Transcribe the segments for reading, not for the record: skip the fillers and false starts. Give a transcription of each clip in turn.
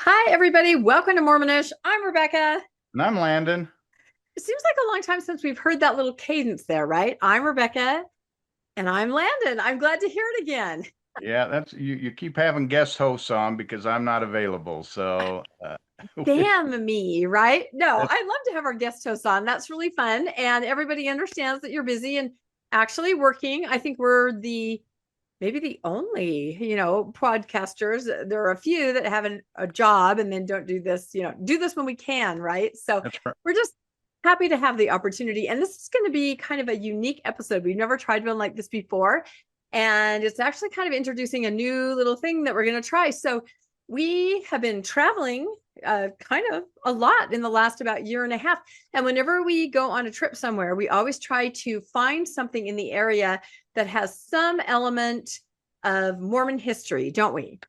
Hi, everybody. Welcome to Mormonish. I'm Rebecca. And I'm Landon. It seems like a long time since we've heard that little cadence there, right? I'm Rebecca and I'm Landon. I'm glad to hear it again. Yeah, that's you keep having guest hosts on because I'm not available. So Damn me, right? No, I'd love to have our guest hosts on. That's really fun. And everybody understands that you're busy and actually working. I think we're maybe the only, podcasters. There are a few that have a job and then don't do this, do this when we can, right? So that's right. we're just happy to have the opportunity. And this is going to be kind of a unique episode. We've never tried one like this before. And it's actually kind of introducing a new little thing that we're going to try. So we have been traveling kind of a lot in the last about year and a half. And whenever we go on a trip somewhere, we always try to find something in the area that has some element of Mormon history, don't we?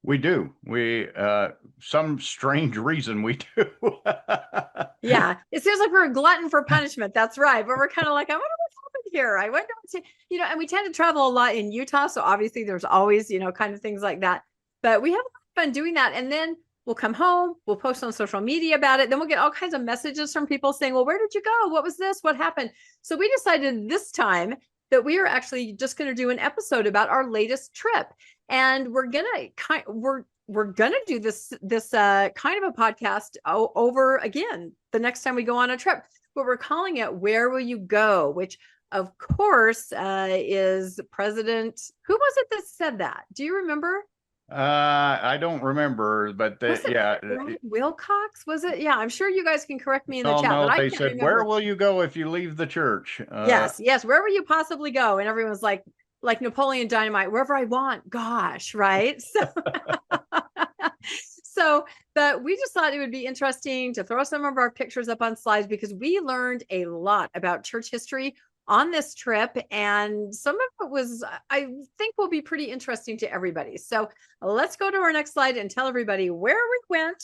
We do. We some strange reason we do. Yeah, it seems like we're a glutton for punishment. That's right. But we're kind of like, I wonder what's happened here. I wonder what's, and we tend to travel a lot in Utah. So obviously there's always, kind of things like that. But we have a lot of fun doing that. And then we'll come home, we'll post on social media about it. Then we'll get all kinds of messages from people saying, well, where did you go? What was this? What happened? So we decided this time that we are actually just going to do an episode about our latest trip. And we're going to we're going to do this kind of a podcast over again the next time we go on a trip, but we're calling it Where Will You Go? Which of course is President, who was it that said that? Do you remember? I don't remember, but Wilcox, was it? Yeah, I'm sure you guys can correct me in the chat. No, But I they can't said, remember. where will you go if you leave the church? Yes. Where will you possibly go? And everyone's like Napoleon Dynamite, wherever I want. Gosh, right? But we just thought it would be interesting to throw some of our pictures up on slides because we learned a lot about church history on this trip. And some of it was, I think, will be pretty interesting to everybody. So let's go to our next slide and tell everybody where we went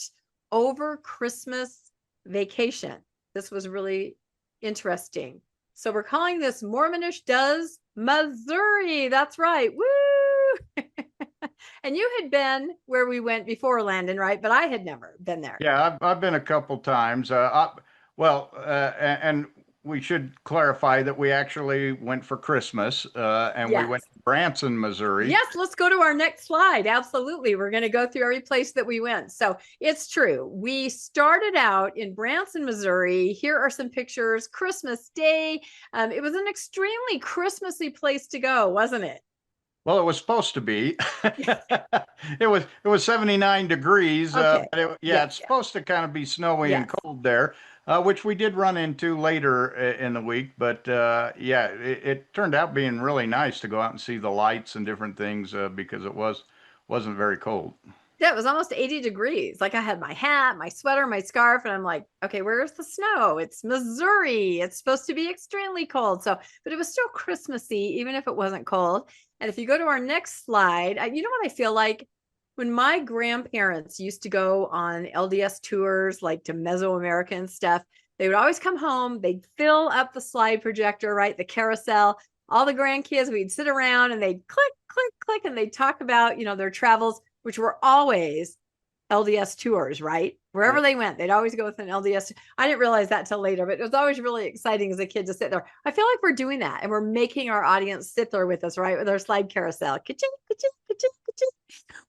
over Christmas vacation. This was really interesting. So we're calling this Mormonish Does Missouri. That's right. Woo! And you had been where we went before, Landon, right? But I had never been there. Yeah, I've been a couple times. And we should clarify that we actually went for Christmas, and Yes. we went to Branson, Missouri. Yes, let's go to our next slide. Absolutely. We're going to go through every place that we went. So it's true. We started out in Branson, Missouri. Here are some pictures. Christmas Day. It was an extremely Christmassy place to go, wasn't it? Well, it was supposed to be. It was 79 degrees. Okay. It's supposed to kind of be snowy and cold there, which we did run into later in the week. But it turned out being really nice to go out and see the lights and different things because it wasn't very cold. Yeah, it was almost 80 degrees. Like I had my hat, my sweater, my scarf, and I'm like, okay, where's the snow? It's Missouri. It's supposed to be extremely cold. But it was still Christmassy, even if it wasn't cold. And if you go to our next slide, you know what I feel like? When my grandparents used to go on LDS tours, like to Mesoamerican stuff, they would always come home, they'd fill up the slide projector, right? The carousel, all the grandkids, we'd sit around and they'd click, click, click, and they'd talk about, their travels, which were always LDS tours, right? Wherever they went, they'd always go with an LDS. I didn't realize that till later, but it was always really exciting as a kid to sit there. I feel like we're doing that and we're making our audience sit there with us, right? With our slide carousel, ka-ching, ka-ching, ka-ching, ka-ching,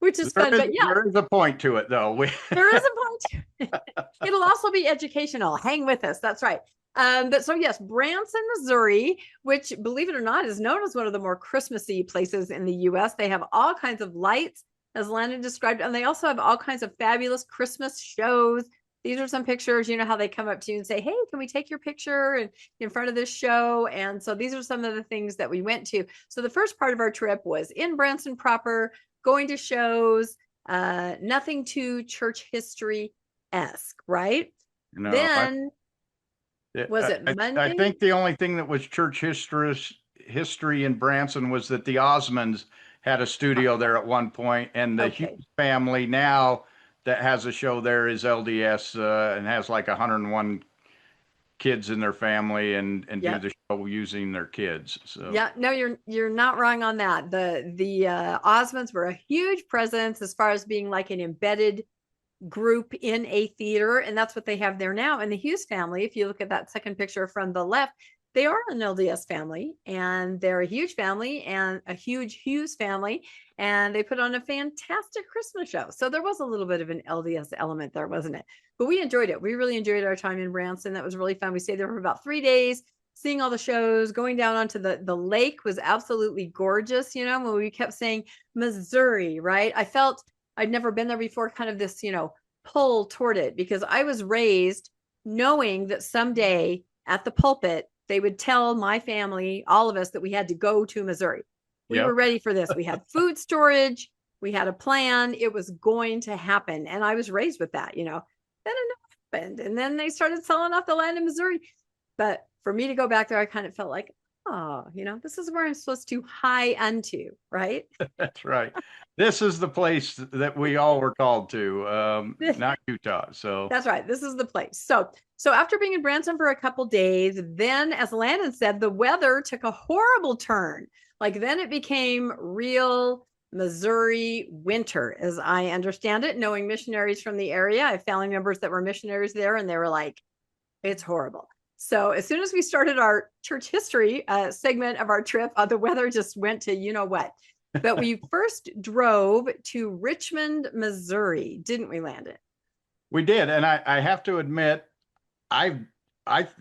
which is fun. But yeah, there is a point to it though. There is a point to it. It'll also be educational. Hang with us. That's right. But so yes, Branson, Missouri, which believe it or not, is known as one of the more Christmassy places in the US. They have all kinds of lights, as Landon described, and they also have all kinds of fabulous Christmas shows. These are some pictures, how they come up to you and say, hey, can we take your picture in front of this show? And so these are some of the things that we went to. So the first part of our trip was in Branson proper, going to shows, nothing too church history-esque, right? Then, was it Monday? I think the only thing that was church history in Branson was that the Osmonds had a studio there at one point, and the Hughes family now that has a show there is LDS and has like 101 kids in their family and do the show using their kids. So yeah, no, you're not wrong on that. The Osmonds were a huge presence as far as being like an embedded group in a theater, and that's what they have there now. And the Hughes family, if you look at that second picture from the left, they are an LDS family, and they're a huge family and a huge Hughes family, and they put on a fantastic Christmas show. So there was a little bit of an LDS element there, wasn't it? But we enjoyed it. We really enjoyed our time in Branson. That was really fun. We stayed there for about 3 days, seeing all the shows. Going down onto the lake was absolutely gorgeous. You know, when we kept saying Missouri, right? I felt I'd never been there before, kind of this, pull toward it, because I was raised knowing that someday at the pulpit, they would tell my family, all of us, that we had to go to Missouri. We were ready for this. We had food storage. We had a plan. It was going to happen. And I was raised with that, Then it happened. And then they started selling off the land in Missouri. But for me to go back there, I kind of felt like, oh, this is where I'm supposed to hie unto, right? That's right. This is the place that we all were called to, not Utah. So that's right. This is the place. So after being in Branson for a couple days, then, as Landon said, the weather took a horrible turn. Like, then it became real Missouri winter, as I understand it, knowing missionaries from the area. I have family members that were missionaries there, and they were like, it's horrible. So as soon as we started our church history segment of our trip, the weather just went to what. But we first drove to Richmond, Missouri, didn't we, Landon? We did. And I have to admit, I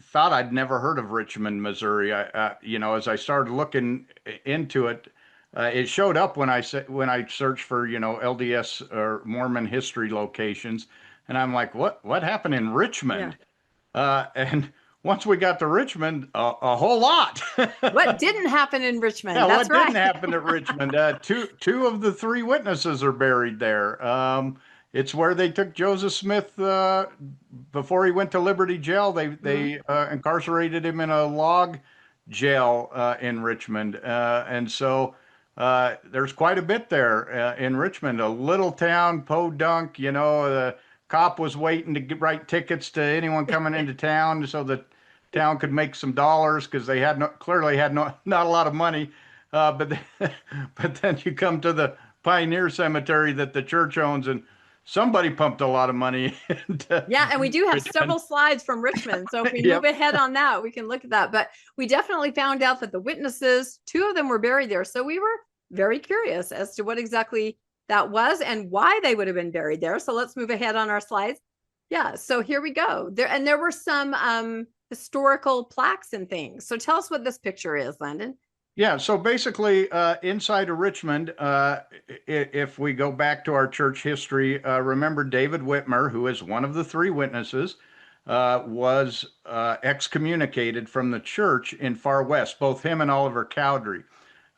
thought I'd never heard of Richmond, Missouri. As I started looking into it, it showed up when I searched for, LDS or Mormon history locations. And I'm like, what happened in Richmond? Yeah. And once we got to Richmond, a whole lot. What didn't happen in Richmond? Yeah, That's what didn't happen at Richmond? Two of the three witnesses are buried there. It's where they took Joseph Smith before he went to Liberty Jail. They incarcerated him in a log jail in Richmond, and so there's quite a bit there in Richmond. A little town, Podunk. The cop was waiting to write tickets to anyone coming into town so that town could make some dollars, because they clearly had not a lot of money. But then you come to the Pioneer Cemetery that the church owns, and somebody pumped a lot of money into and we do have Richmond. Several slides from Richmond. So if we move ahead on that, we can look at that. But we definitely found out that the witnesses, 2 of them were buried there. So we were very curious as to what exactly that was and why they would have been buried there. So let's move ahead on our slides. Yeah, so here we go. There were some historical plaques and things. So tell us what this picture is, Landon. Yeah, so basically inside of Richmond, if we go back to our church history, remember David Whitmer, who is one of the 3 witnesses, was excommunicated from the church in Far West, both him and Oliver Cowdery.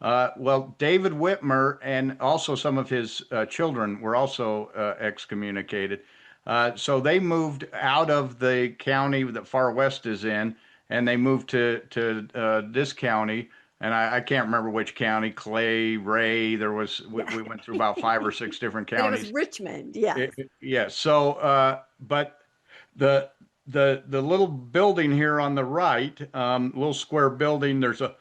Well, David Whitmer and also some of his children were also excommunicated. So they moved out of the county that Far West is in, and they moved to this county. And I can't remember which county, Clay, Ray. We went through about 5 or 6 different counties. It was Richmond, yeah. Yeah. So, but the little building here on the right, little square building, there's a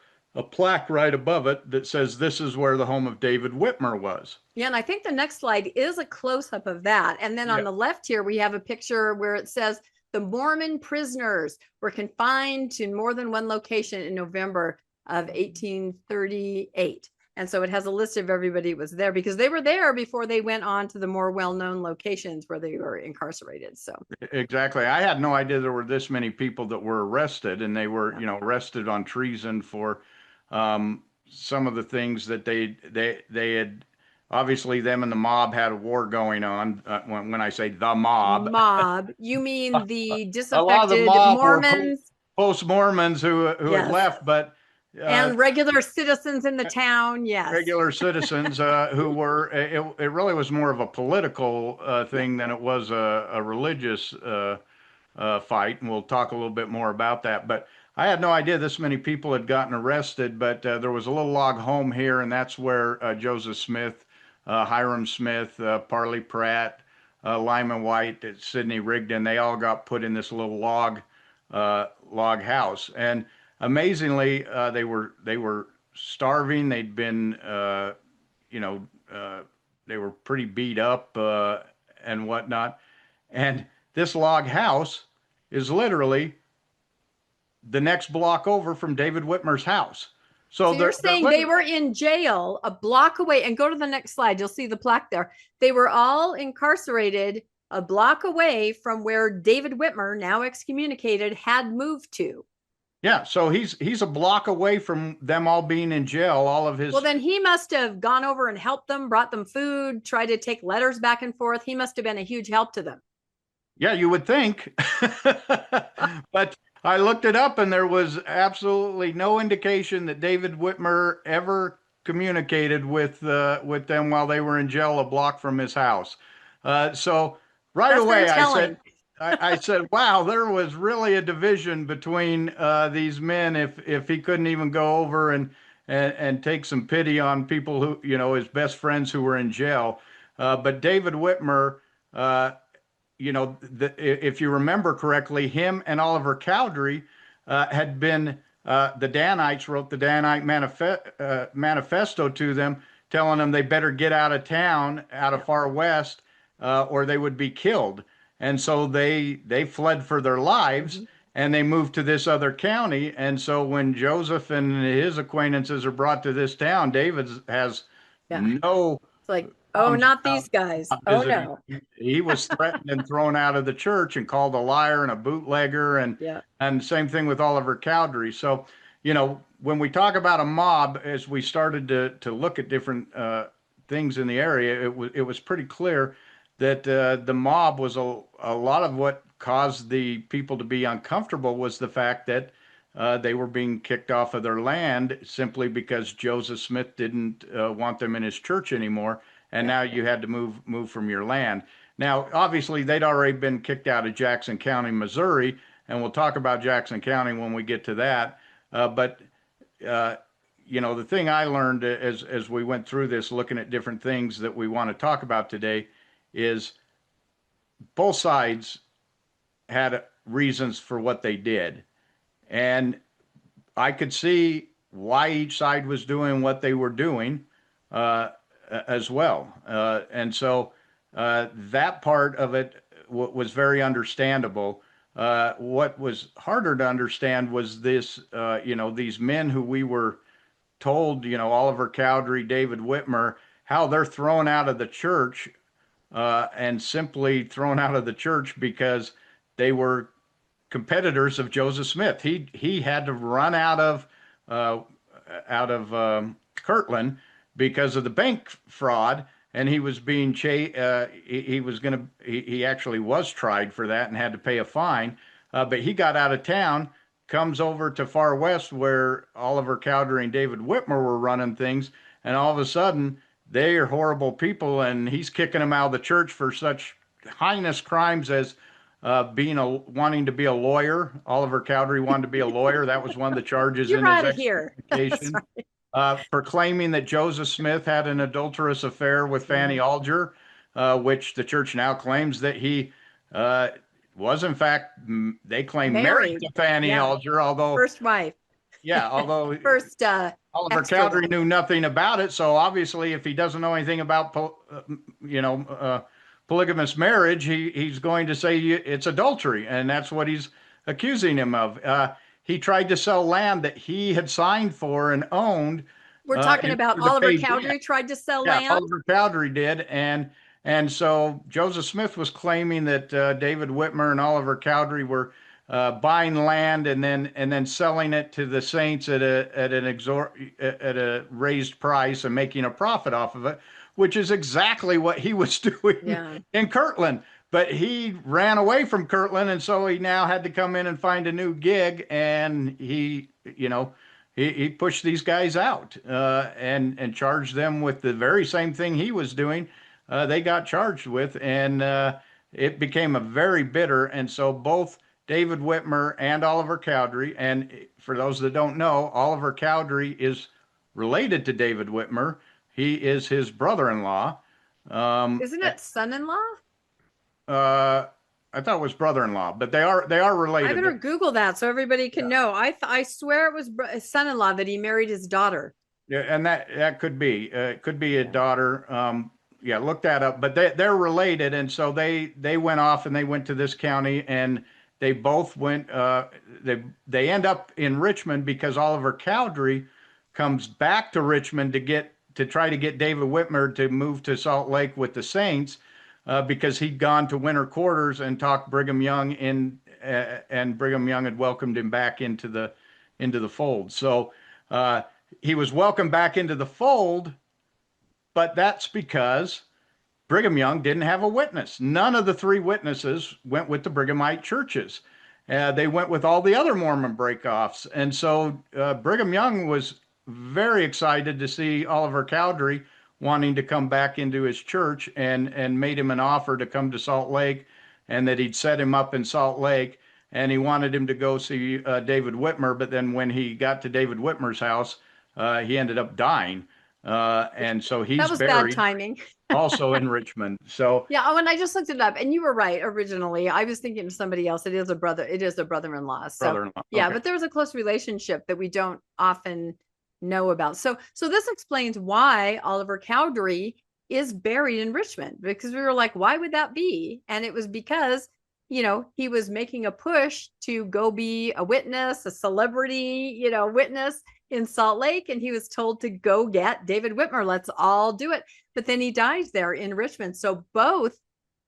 plaque right above it that says this is where the home of David Whitmer was. Yeah, and I think the next slide is a close-up of that. And then on the left here, we have a picture where it says the Mormon prisoners were confined to more than one location in November of 1838. And so it has a list of everybody who was there, because they were there before they went on to the more well-known locations where they were incarcerated. So exactly. I had no idea there were this many people that were arrested, and they were, arrested on treason for some of the things that they had. Obviously, them and the mob had a war going on. When I say the mob, you mean the disaffected Mormons, post-Mormons who had left, but and regular citizens in the town. Yes, regular citizens who were. It really was more of a political thing than it was a religious fight, and we'll talk a little bit more about that. But I had no idea this many people had gotten arrested. But there was a little log home here, and that's where Joseph Smith, Hiram Smith, Parley Pratt, Lyman White, Sidney Rigdon, they all got put in this little log house. And amazingly, they were starving. They'd been, they were pretty beat up and whatnot. And this log house is literally the next block over from David Whitmer's house. So you're saying they were in jail a block away, and go to the next slide. You'll see the plaque there. They were all incarcerated a block away from where David Whitmer, now excommunicated, had moved to. Yeah, so he's a block away from them all being in jail. All of his. Well, then he must have gone over and helped them, brought them food, tried to take letters back and forth. He must have been a huge help to them. Yeah, you would think. But I looked it up, and there was absolutely no indication that David Whitmer ever communicated with them while they were in jail a block from his house. So right away, I said, wow, there was really a division between these men if he couldn't even go over and take some pity on people who, his best friends who were in jail. But David Whitmer, if you remember correctly, him and Oliver Cowdery had been, the Danites wrote the Danite manifesto to them, telling them they better get out of town, out of far west, or they would be killed. And so they fled for their lives, and they moved to this other county. And so when Joseph and his acquaintances are brought to this town, David has no. It's like, oh, not these guys. Oh, no. He was threatened and thrown out of the church and called a liar and a bootlegger. And same thing with Oliver Cowdery. So, when we talk about a mob, as we started to look at different things in the area, it was pretty clear that the mob was a lot of what caused the people to be uncomfortable was the fact that they were being kicked off of their land simply because Joseph Smith didn't want them in his church anymore. And now you had to move from your land. Now, obviously, they'd already been kicked out of Jackson County, Missouri, and we'll talk about Jackson County when we get to that. But the thing I learned as we went through this, looking at different things that we want to talk about today, is both sides had reasons for what they did. And I could see why each side was doing what they were doing as well. And so that part of it was very understandable. What was harder to understand was this, these men who we were told, Oliver Cowdery, David Whitmer, how they're thrown out of the church and simply thrown out of the church because they were competitors of Joseph Smith. He had to run out of Kirtland because of the bank fraud, and he was being he actually was tried for that and had to pay a fine. But he got out of town, comes over to far west where Oliver Cowdery and David Whitmer were running things, and all of a sudden they are horrible people, and he's kicking them out of the church for such heinous crimes as wanting to be a lawyer. Oliver Cowdery wanted to be a lawyer. That was one of the charges in his excommunication. Proclaiming that Joseph Smith had an adulterous affair with Fanny Alger, which the church now claims that he was, in fact, they claim married to Fanny Alger, although first wife. Yeah, although first Oliver Cowdery knew nothing about it. So obviously, if he doesn't know anything about polygamous marriage, he's going to say it's adultery, and that's what he's accusing him of. He tried to sell land that he had signed for and owned. We're talking about Oliver Cowdery tried to sell land? Yeah, Oliver Cowdery did. And so Joseph Smith was claiming that David Whitmer and Oliver Cowdery were buying land and then selling it to the saints at a raised price and making a profit off of it, which is exactly what he was doing in Kirtland. But he ran away from Kirtland, and so he now had to come in and find a new gig, and he pushed these guys out and charged them with the very same thing he was doing. They got charged with, and it became a very bitter. And so both David Whitmer and Oliver Cowdery, and for those that don't know, Oliver Cowdery is related to David Whitmer. He is his brother-in-law. Isn't it son-in-law? I thought it was brother-in-law, but they are related. I better Google that so everybody can know. I swear it was his son-in-law that he married his daughter. Yeah, and that could be. It could be a daughter. yeah, look that up. But they're related, and so they went off and they went to this county, and they both went. They end up in Richmond because Oliver Cowdery comes back to Richmond to try to get David Whitmer to move to Salt Lake with the Saints, because he'd gone to winter quarters and talked Brigham Young in, and Brigham Young had welcomed him back into the fold. So he was welcomed back into the fold, but that's because Brigham Young didn't have a witness. None of the three witnesses went with the Brighamite churches. They went with all the other Mormon breakoffs. And so Brigham Young was very excited to see Oliver Cowdery wanting to come back into his church, and made him an offer to come to Salt Lake, and that he'd set him up in Salt Lake. And he wanted him to go see David Whitmer. But then when he got to David Whitmer's house, he ended up dying. And so he's that was buried bad timing. also in Richmond. So yeah, when I just looked it up, and you were right. Originally, I was thinking of somebody else. It is a brother. It is a brother-in-law. So brother-in-law. yeah, Okay. but there was a close relationship that we don't often know about. So this explains why Oliver Cowdery is buried in Richmond, because we were like, why would that be? And it was because, he was making a push to go be a witness, a celebrity, witness in Salt Lake. And he was told to go get David Whitmer. Let's all do it. But then he dies there in Richmond. So both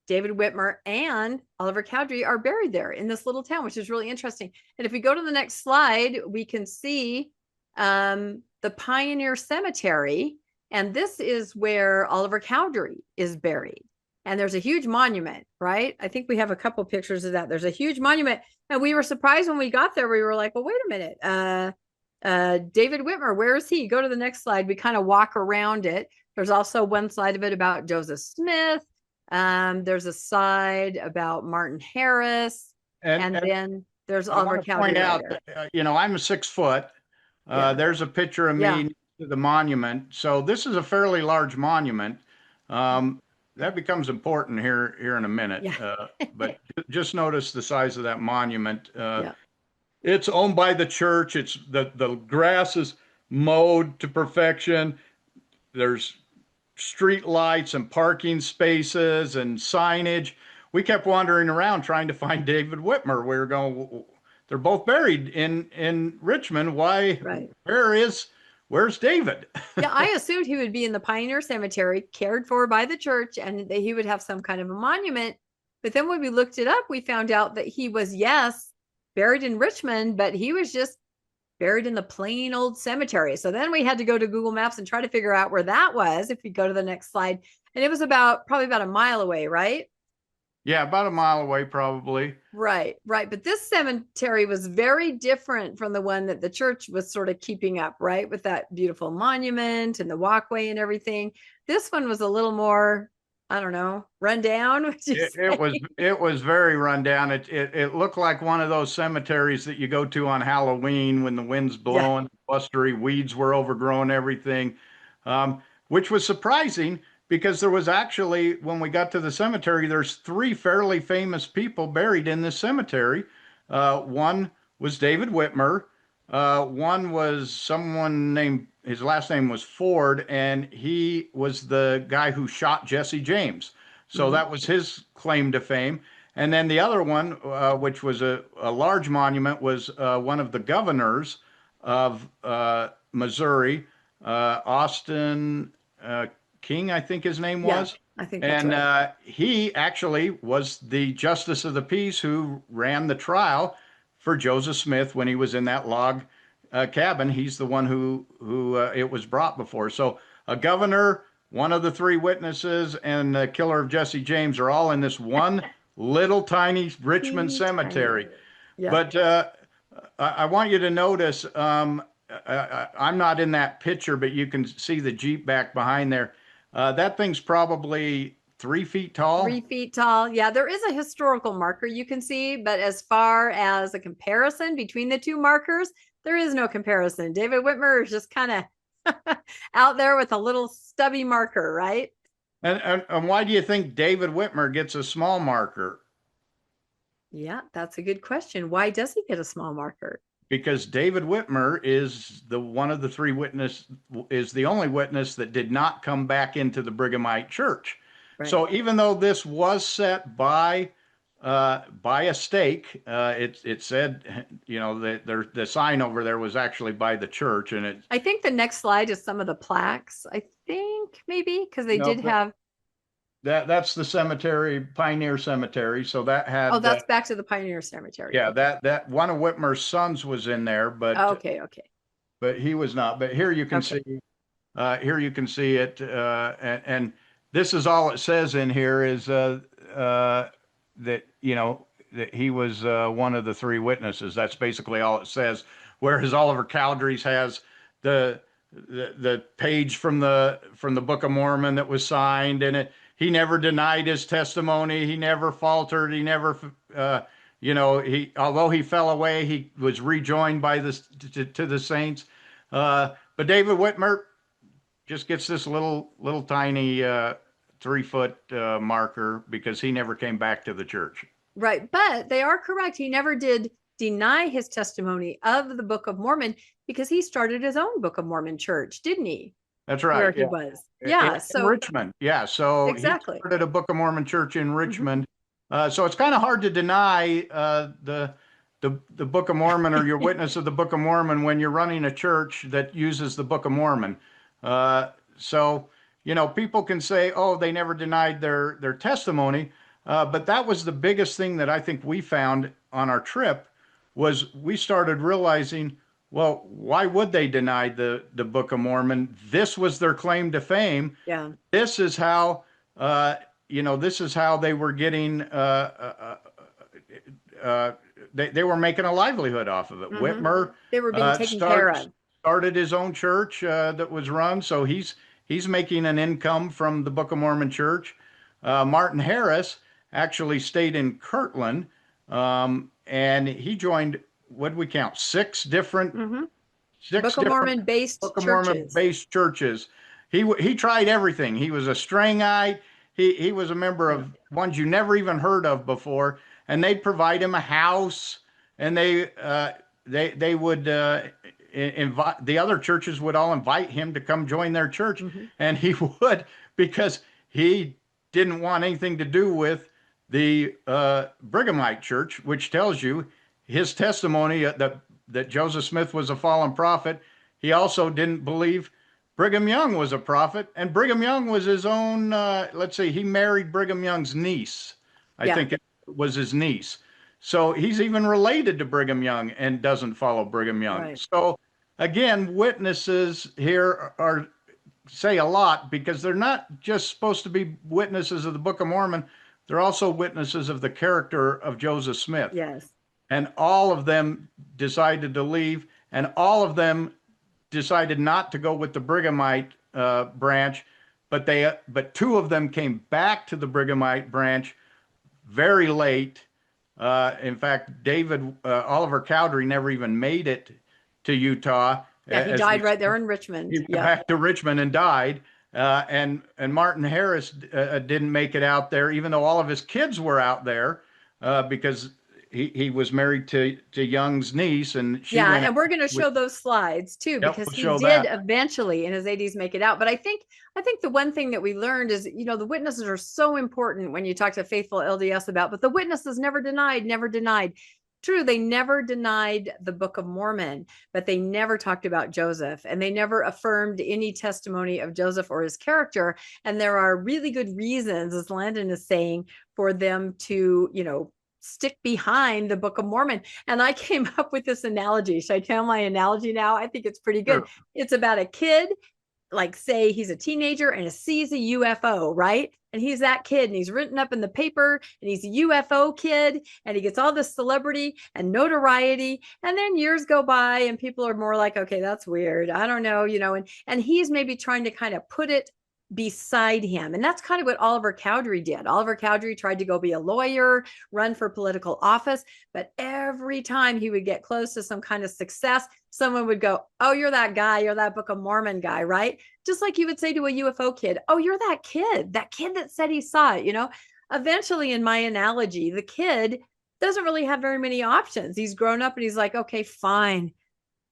David Whitmer and Oliver Cowdery are buried there in this little town, which is really interesting. And if we go to the next slide, we can see the Pioneer Cemetery. And this is where Oliver Cowdery is buried. And there's a huge monument, right? I think we have a couple pictures of that. There's a huge monument. And we were surprised when we got there. We were like, well, wait a minute. David Whitmer, where is he? Go to the next slide. We kind of walk around it. There's also one slide of it about Joseph Smith. There's a side about Martin Harris. And then there's Oliver Cowdery. Point out that, I'm 6 foot. There's a picture of me next to the monument. So this is a fairly large monument. That becomes important here in a minute. Yeah. But just notice the size of that monument. It's owned by the church. It's the grass is mowed to perfection. There's street lights and parking spaces and signage. We kept wandering around trying to find David Whitmer. We were going, they're both buried in Richmond. Why? Right. Where's David? Yeah, I assumed he would be in the Pioneer Cemetery, cared for by the church, and that he would have some kind of a monument. But then when we looked it up, we found out that he was, yes, buried in Richmond, but he was just buried in the plain old cemetery. So then we had to go to Google Maps and try to figure out where that was, if you go to the next slide. And it was probably about a mile away, right? Yeah, about a mile away, probably. Right. But this cemetery was very different from the one that the church was sort of keeping up, right? With that beautiful monument and the walkway and everything. This one was a little more, I don't know, run down. It was very run down. It looked like one of those cemeteries that you go to on Halloween when the wind's blowing, blustery weeds were overgrowing everything, which was surprising. Because there was actually, when we got to the cemetery, there's 3 fairly famous people buried in this cemetery. One was David Whitmer. One was someone named, his last name was Ford, and he was the guy who shot Jesse James. So that was his claim to fame. And then the other one, which was a large monument, was one of the governors of Missouri, Austin King, I think his name was. I think that's right. He actually was the justice of the peace who ran the trial for Joseph Smith when he was in that log cabin. He's the one who it was brought before. So a governor, one of the 3 witnesses, and the killer of Jesse James are all in this one little tiny Richmond cemetery. Yeah. But I want you to notice, I'm not in that picture, but you can see the Jeep back behind there. That thing's probably 3 feet tall. 3 feet tall. Yeah, there is a historical marker you can see, but as far as a comparison between the 2 markers, there is no comparison. David Whitmer is just kind of out there with a little stubby marker, right? And why do you think David Whitmer gets a small marker? Yeah, that's a good question. Why does he get a small marker? because David Whitmer is the one of the three witness is the only witness that did not come back into the Brighamite church. Right. So even though this was set by a stake, it said, you know, the sign over there was actually by the church, and it. I think the next slide is some of the plaques. I think maybe because they did have. That's the cemetery, Pioneer Cemetery. So that had. Oh, that's back to the Pioneer Cemetery. Yeah, okay. that one of Whitmer's sons was in there, but okay. But he was not. But here you can see. Here you can see it, and this is all it says in here is that, you know, that he was one of the three witnesses. That's basically all it says. Whereas Oliver Cowdery's has the page from the Book of Mormon that was signed, and he never denied his testimony. He never faltered. He never, you know, although he fell away, he was rejoined by to the saints. But David Whitmer just gets this little tiny 3-foot marker because he never came back to the church. Right. But they are correct. He never did deny his testimony of the Book of Mormon because he started his own Book of Mormon church, didn't he? That's right. Where he was. Yeah. In Richmond. Yeah. So exactly. He started a Book of Mormon church in Richmond. So it's kind of hard to deny the Book of Mormon or your witness of the Book of Mormon when you're running a church that uses the Book of Mormon. So, you know, people can say, oh, they never denied their testimony. But that was the biggest thing that I think we found on our trip was we started realizing, well, why would they deny the Book of Mormon? This was their claim to fame. Yeah. This is how, you know, this is how they were getting, they were making a livelihood off of it. Whitmer, they were being taken care of. Started his own church that was run. So he's making an income from the Book of Mormon church. Martin Harris actually stayed in Kirtland, and he joined, what did we count? 6 different Book of Mormon based churches. He tried everything. He was a Strangite. He was a member of ones you never even heard of before, and they'd provide him a house, and they would invite, the other churches would all invite him to come join their church, and he would, because he didn't want anything to do with the Brighamite church, which tells you his testimony that Joseph Smith was a fallen prophet. He also didn't believe Brigham Young was a prophet, and Brigham Young was his own, let's see, he married Brigham Young's niece. I think it was his niece. So he's even related to Brigham Young and doesn't follow Brigham Young. Right. So again, witnesses here say a lot because they're not just supposed to be witnesses of the Book of Mormon. They're also witnesses of the character of Joseph Smith. Yes. And all of them decided to leave, and all of them decided not to go with the Brighamite branch, but 2 of them came back to the Brighamite branch very late. In fact, Oliver Cowdery never even made it to Utah. Yeah, he died right there in Richmond. He went back to Richmond and died. And Martin Harris didn't make it out there, even though all of his kids were out there, because he was married to Young's niece, and she and we're going to show those slides too, because he did eventually in his 80s make it out. But I think the one thing that we learned is, you know, the witnesses are so important when you talk to faithful LDS about, but the witnesses never denied. True, they never denied the Book of Mormon, but they never talked about Joseph, and they never affirmed any testimony of Joseph or his character. And there are really good reasons, as Landon is saying, for them to, you know, stick behind the Book of Mormon. And I came up with this analogy. Should I tell my analogy now? I think it's pretty good. Sure. It's about a kid, like say he's a teenager and sees a UFO, right? And he's that kid, and he's written up in the paper, and he's a UFO kid, and he gets all this celebrity and notoriety. And then years go by, and people are more like, okay, that's weird. I don't know, you know, and he's maybe trying to kind of put it beside him. And that's kind of what Oliver Cowdery did. Oliver Cowdery tried to go be a lawyer, run for political office, but every time he would get close to some kind of success, someone would go, oh, you're that guy, you're that Book of Mormon guy, right? Just like you would say to a UFO kid, oh, you're that kid that said he saw it, you know? Eventually, in my analogy, the kid doesn't really have very many options. He's grown up and he's like, okay, fine.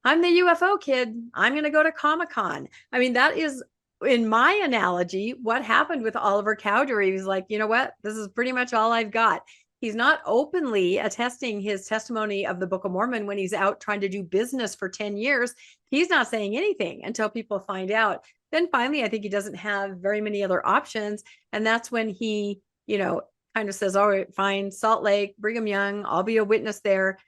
I'm the UFO kid. I'm going to go to Comic-Con. I mean, that is, in my analogy, what happened with Oliver Cowdery. He's like, you know what? This is pretty much all I've got. He's not openly attesting his testimony of the Book of Mormon when he's out trying to do business for 10 years. He's not saying anything until people find out. Then finally, I think he doesn't have very many other options. And that's when he, kind of says, all right, fine, Salt Lake, Brigham Young, I'll be a witness there.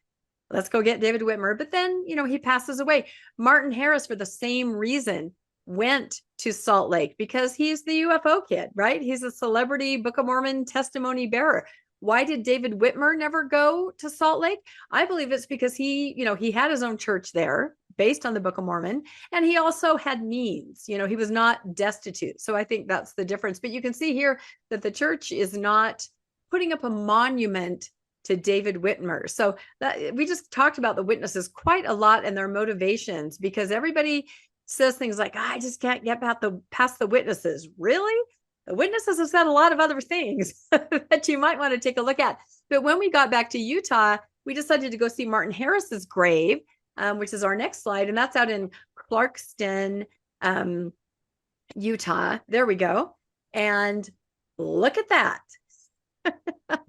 Let's go get David Whitmer. But then, he passes away. Martin Harris, for the same reason, went to Salt Lake because he's the UFO kid, right? He's a celebrity Book of Mormon testimony bearer. Why did David Whitmer never go to Salt Lake? I believe it's because he had his own church there based on the Book of Mormon, and he also had means. He was not destitute. So I think that's the difference. But you can see here that the church is not putting up a monument to David Whitmer. So we just talked about the witnesses quite a lot and their motivations, because everybody says things like, I just can't get past the witnesses. Really? The witnesses have said a lot of other things that you might want to take a look at. But when we got back to Utah, we decided to go see Martin Harris's grave, which is our next slide. And that's out in Clarkston, Utah. There we go. And look at that.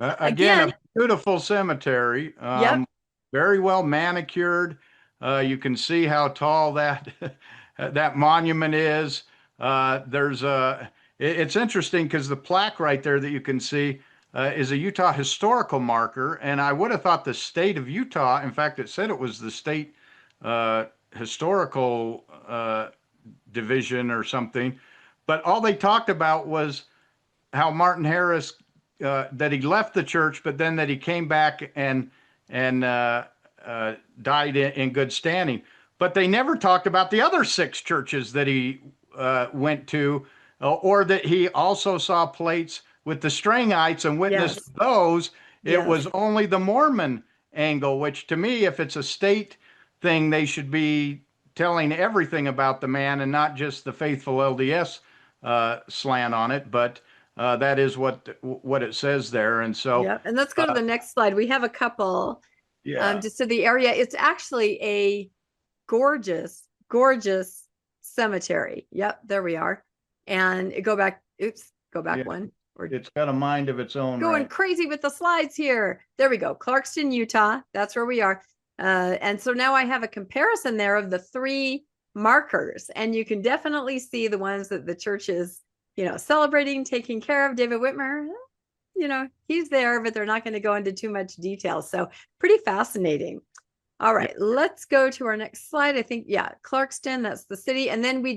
Again, a beautiful cemetery. Yep. Very well manicured. You can see how tall that that monument is. It's interesting because the plaque right there that you can see is a Utah historical marker, and I would have thought the state of Utah, in fact, it said it was the state historical division or something, but all they talked about was how Martin Harris, that he left the church, but then that he came back and died in good standing. But they never talked about the other 6 churches that he went to, or that he also saw plates with the Strangites and witnessed those. It was only the Mormon angle, which to me, if it's a state thing, they should be telling everything about the man and not just the faithful LDS slant on it. But that is what it says there. And so, and let's go to the next slide. We have a couple. Just to the area. It's actually a gorgeous cemetery. Yep, there we are. And go back one. It's got a mind of its own. Going crazy with the slides here. There we go. Clarkston, Utah. That's where we are. And so now I have a comparison there of the 3 markers, and you can definitely see the ones that the church is, celebrating, taking care of. David Whitmer, he's there, but they're not going to go into too much detail. So pretty fascinating. All right, let's go to our next slide. I think, Clarkston, that's the city. And then we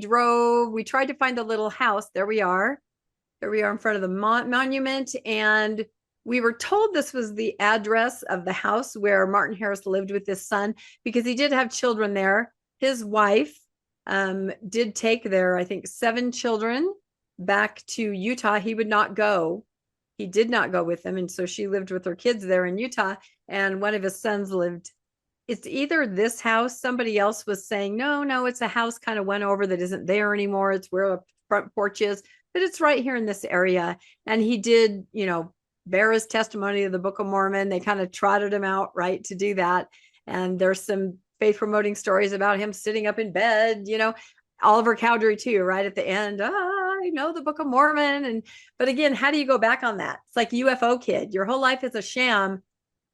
tried to find the little house. There we are. There we are in front of the monument. And we were told this was the address of the house where Martin Harris lived with his son, because he did have children there. His wife did take their, I think, 7 children back to Utah. He would not go. He did not go with them. And so she lived with her kids there in Utah. And one of his sons lived. It's either this house. Somebody else was saying, no, it's a house kind of went over that isn't there anymore. It's where a front porch is, but it's right here in this area. And he did, bear his testimony of the Book of Mormon. They kind of trotted him out, right, to do that. And there's some faith promoting stories about him sitting up in bed, Oliver Cowdery too, right at the end. I know the Book of Mormon. But again, how do you go back on that? It's like UFO kid. Your whole life is a sham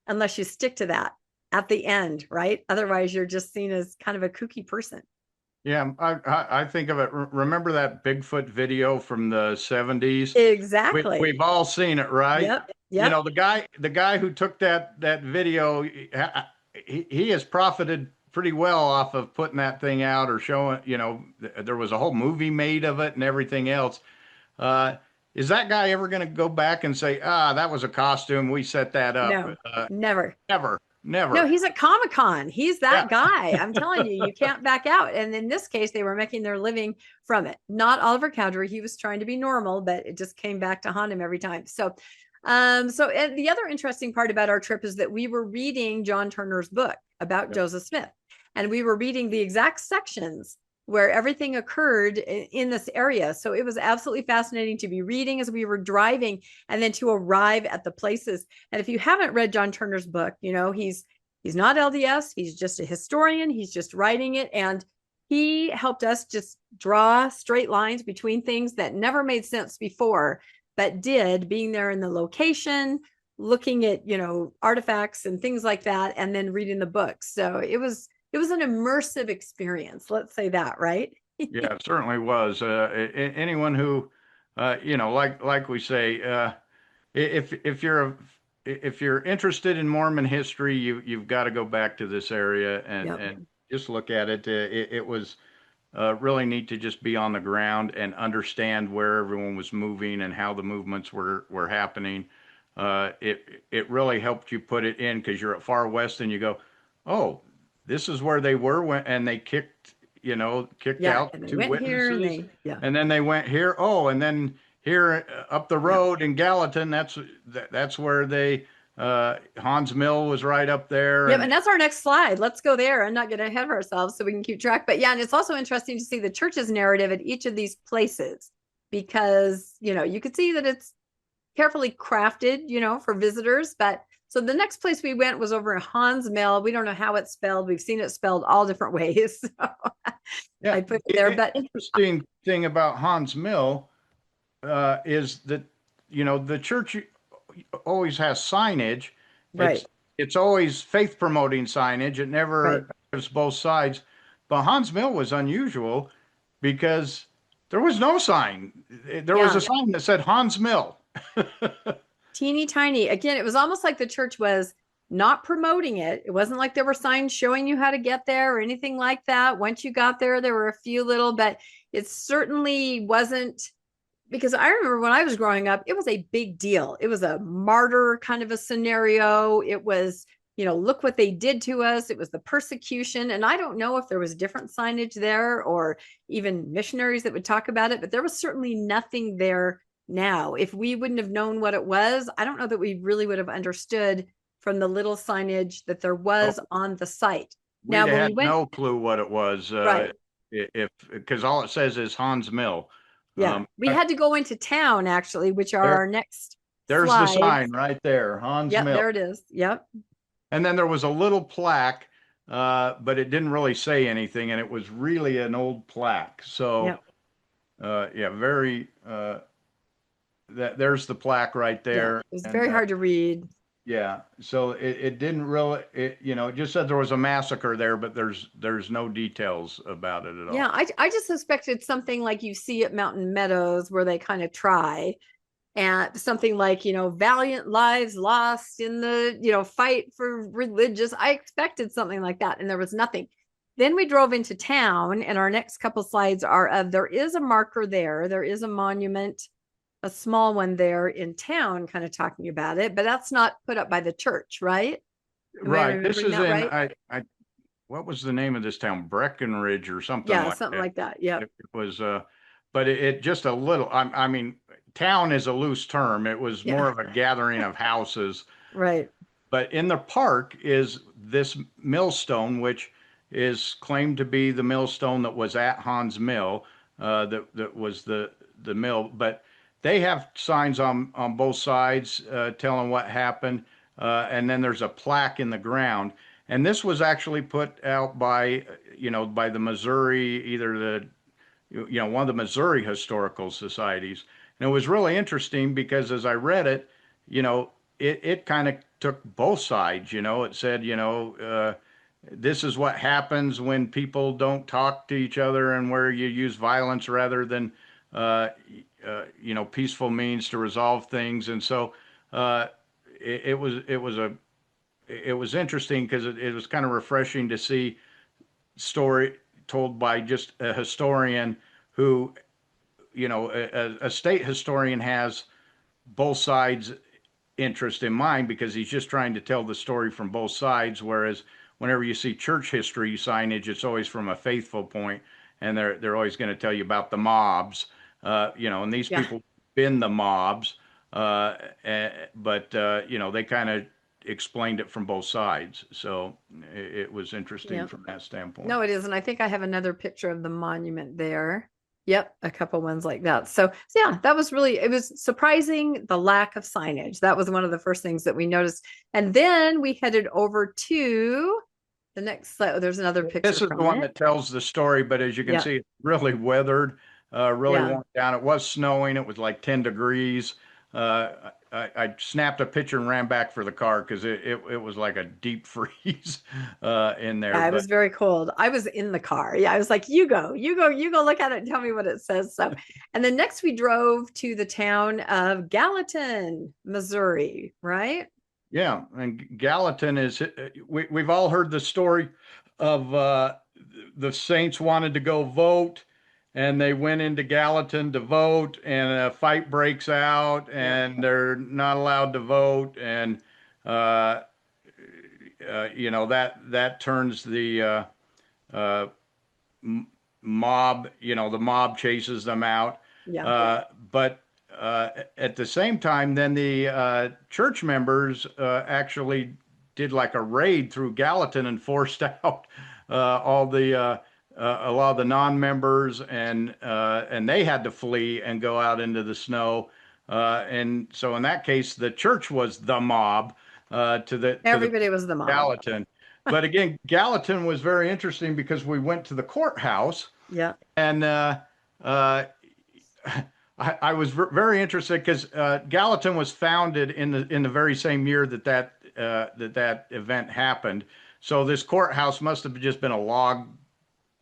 unless you stick to that at the end, right? Otherwise, you're just seen as kind of a kooky person. Yeah, I think of it. Remember that Bigfoot video from the 70s? Exactly. We've all seen it, right? Yep. The guy who took that video, he has profited pretty well off of putting that thing out or showing. There was a whole movie made of it and everything else. Is that guy ever going to go back and say, that was a costume, we set that up? No, never. No, he's at Comic-Con. He's that guy. I'm telling you, you can't back out. And in this case, they were making their living from it. Not Oliver Cowdery. He was trying to be normal, but it just came back to haunt him every time. So and the other interesting part about our trip is that we were reading John Turner's book about Joseph Smith. And we were reading the exact sections where everything occurred in this area. So it was absolutely fascinating to be reading as we were driving and then to arrive at the places. And if you haven't read John Turner's book, he's not LDS, he's just a historian, he's just writing it, and he helped us just draw straight lines between things that never made sense before, but did, being there in the location, looking at, artifacts and things like that, and then reading the books. So it was an immersive experience. Let's say that, right? Yeah, it certainly was. Anyone who, like we say, if you're interested in Mormon history, you've got to go back to this area and just look at it. It was really neat to just be on the ground and understand where everyone was moving and how the movements were happening. It really helped you put it in, because you're at Far West and you go, oh, this is where they were and they kicked out and they two went witnesses, here and and then they went here. Oh, and then here up the road in Gallatin, that's where they Haun's Mill was right up there. And that's our next slide. Let's go there and not get ahead of ourselves so we can keep track. But and it's also interesting to see the church's narrative at each of these places, because you could see that it's carefully crafted, for visitors. But so the next place we went was over in Haun's Mill. We don't know how it's spelled. We've seen it spelled all different ways. So I put it there. But interesting thing about Haun's Mill is that, the church always has signage. Right. It's always faith promoting signage. It never gives both sides. But Haun's Mill was unusual because there was no sign. There was a sign that said Haun's Mill. Teeny tiny. Again, it was almost like the church was not promoting it. It wasn't like there were signs showing you how to get there or anything like that. Once you got there were a few little, but it certainly wasn't, because I remember when I was growing up, it was a big deal. It was a martyr kind of a scenario. It was, look what they did to us. It was the persecution. And I don't know if there was different signage there or even missionaries that would talk about it, but there was certainly nothing there now. If we wouldn't have known what it was, I don't know that we really would have understood from the little signage that there was on the site. Now, we had no clue what it was, because all it says is Haun's Mill. We had to go into town, actually, which are our next There's slides. the sign right there, Haun's Mill. There it is. Yep. And then there was a little plaque, but it didn't really say anything, and it was really an old plaque. So, very. There's the plaque right there. It was very hard to read. Yeah, so it didn't really, it just said there was a massacre there, but there's no details about it at all. Yeah, I just suspected something like you see at Mountain Meadows, where they kind of try, and something like, valiant lives lost in the, fight for religious. I expected something like that, and there was nothing. Then we drove into town, and our next couple slides are of, there is a marker there. There is a monument, a small one there in town, kind of talking about it, but that's not put up by the church, right? Right. This is in, what was the name of this town? Breckenridge or something like that. Yeah, something like that. Yeah. It was, but it just a little, I mean, town is a loose term. It was more of a gathering of houses. Right. But in the park is this millstone, which is claimed to be the millstone that was at Haun's Mill, that was the mill. But they have signs on both sides telling what happened, and then there's a plaque in the ground. And this was actually put out by the Missouri, either one of the Missouri historical societies. And it was really interesting because as I read it, it kind of took both sides. It said, this is what happens when people don't talk to each other and where you use violence rather than peaceful means to resolve things. And so it was interesting because it was kind of refreshing to see story told by just a historian who, a state historian has both sides' interest in mind because he's just trying to tell the story from both sides. Whereas whenever you see church history signage, it's always from a faithful point, and they're always going to tell you about the mobs. And these people have been the mobs, but they kind of explained it from both sides. So it was interesting Yep. from that standpoint. No, it is. And I think I have another picture of the monument there. Yep, a couple ones like that. So yeah, that was really, it was surprising the lack of signage. That was one of the first things that we noticed. And then we headed over to the next slide. There's another picture. This is the one it. that tells the story, but as you can see, it's really weathered, really worn down. It was snowing. It was like 10 degrees. I snapped a picture and ran back for the car because it was like a deep freeze in there. Yeah, it was very cold. I was in the car. Yeah, I was like, you go look at it and tell me what it says. So, and then next we drove to the town of Gallatin, Missouri, right? Yeah, and Gallatin is, we've all heard the story of the saints wanted to go vote, and they went into Gallatin to vote, and a fight breaks out, and they're not allowed to vote, and that turns the mob. The mob chases them out. But at the same time, then the church members actually did like a raid through Gallatin and forced out all the a lot of the non-members, and they had to flee and go out into the snow. And so in that case, the church was the mob everybody was the mob. Gallatin. But again, Gallatin was very interesting because we went to the courthouse. Yeah. And I was very interested because Gallatin was founded in the very same year that event happened. So this courthouse must have just been a log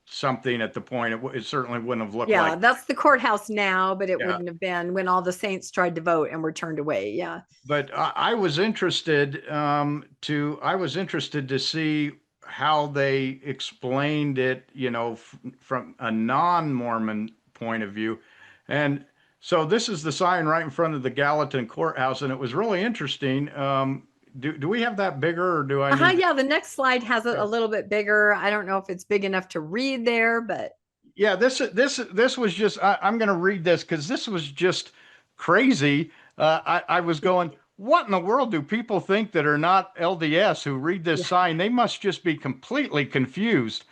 something at the point. It certainly wouldn't have looked like. Yeah, that's the courthouse now, but it wouldn't have been when all the saints tried to vote and were turned away. Yeah. But I was interested to see how they explained it, from a non-Mormon point of view. And so this is the sign right in front of the Gallatin courthouse, and it was really interesting. Do we have that bigger, or do I? Yeah, the next slide has it a little bit bigger. I don't know if it's big enough to read there, but yeah, this was just. I'm going to read this because this was just crazy. I was going, what in the world do people think that are not LDS who read this sign? They must just be completely confused.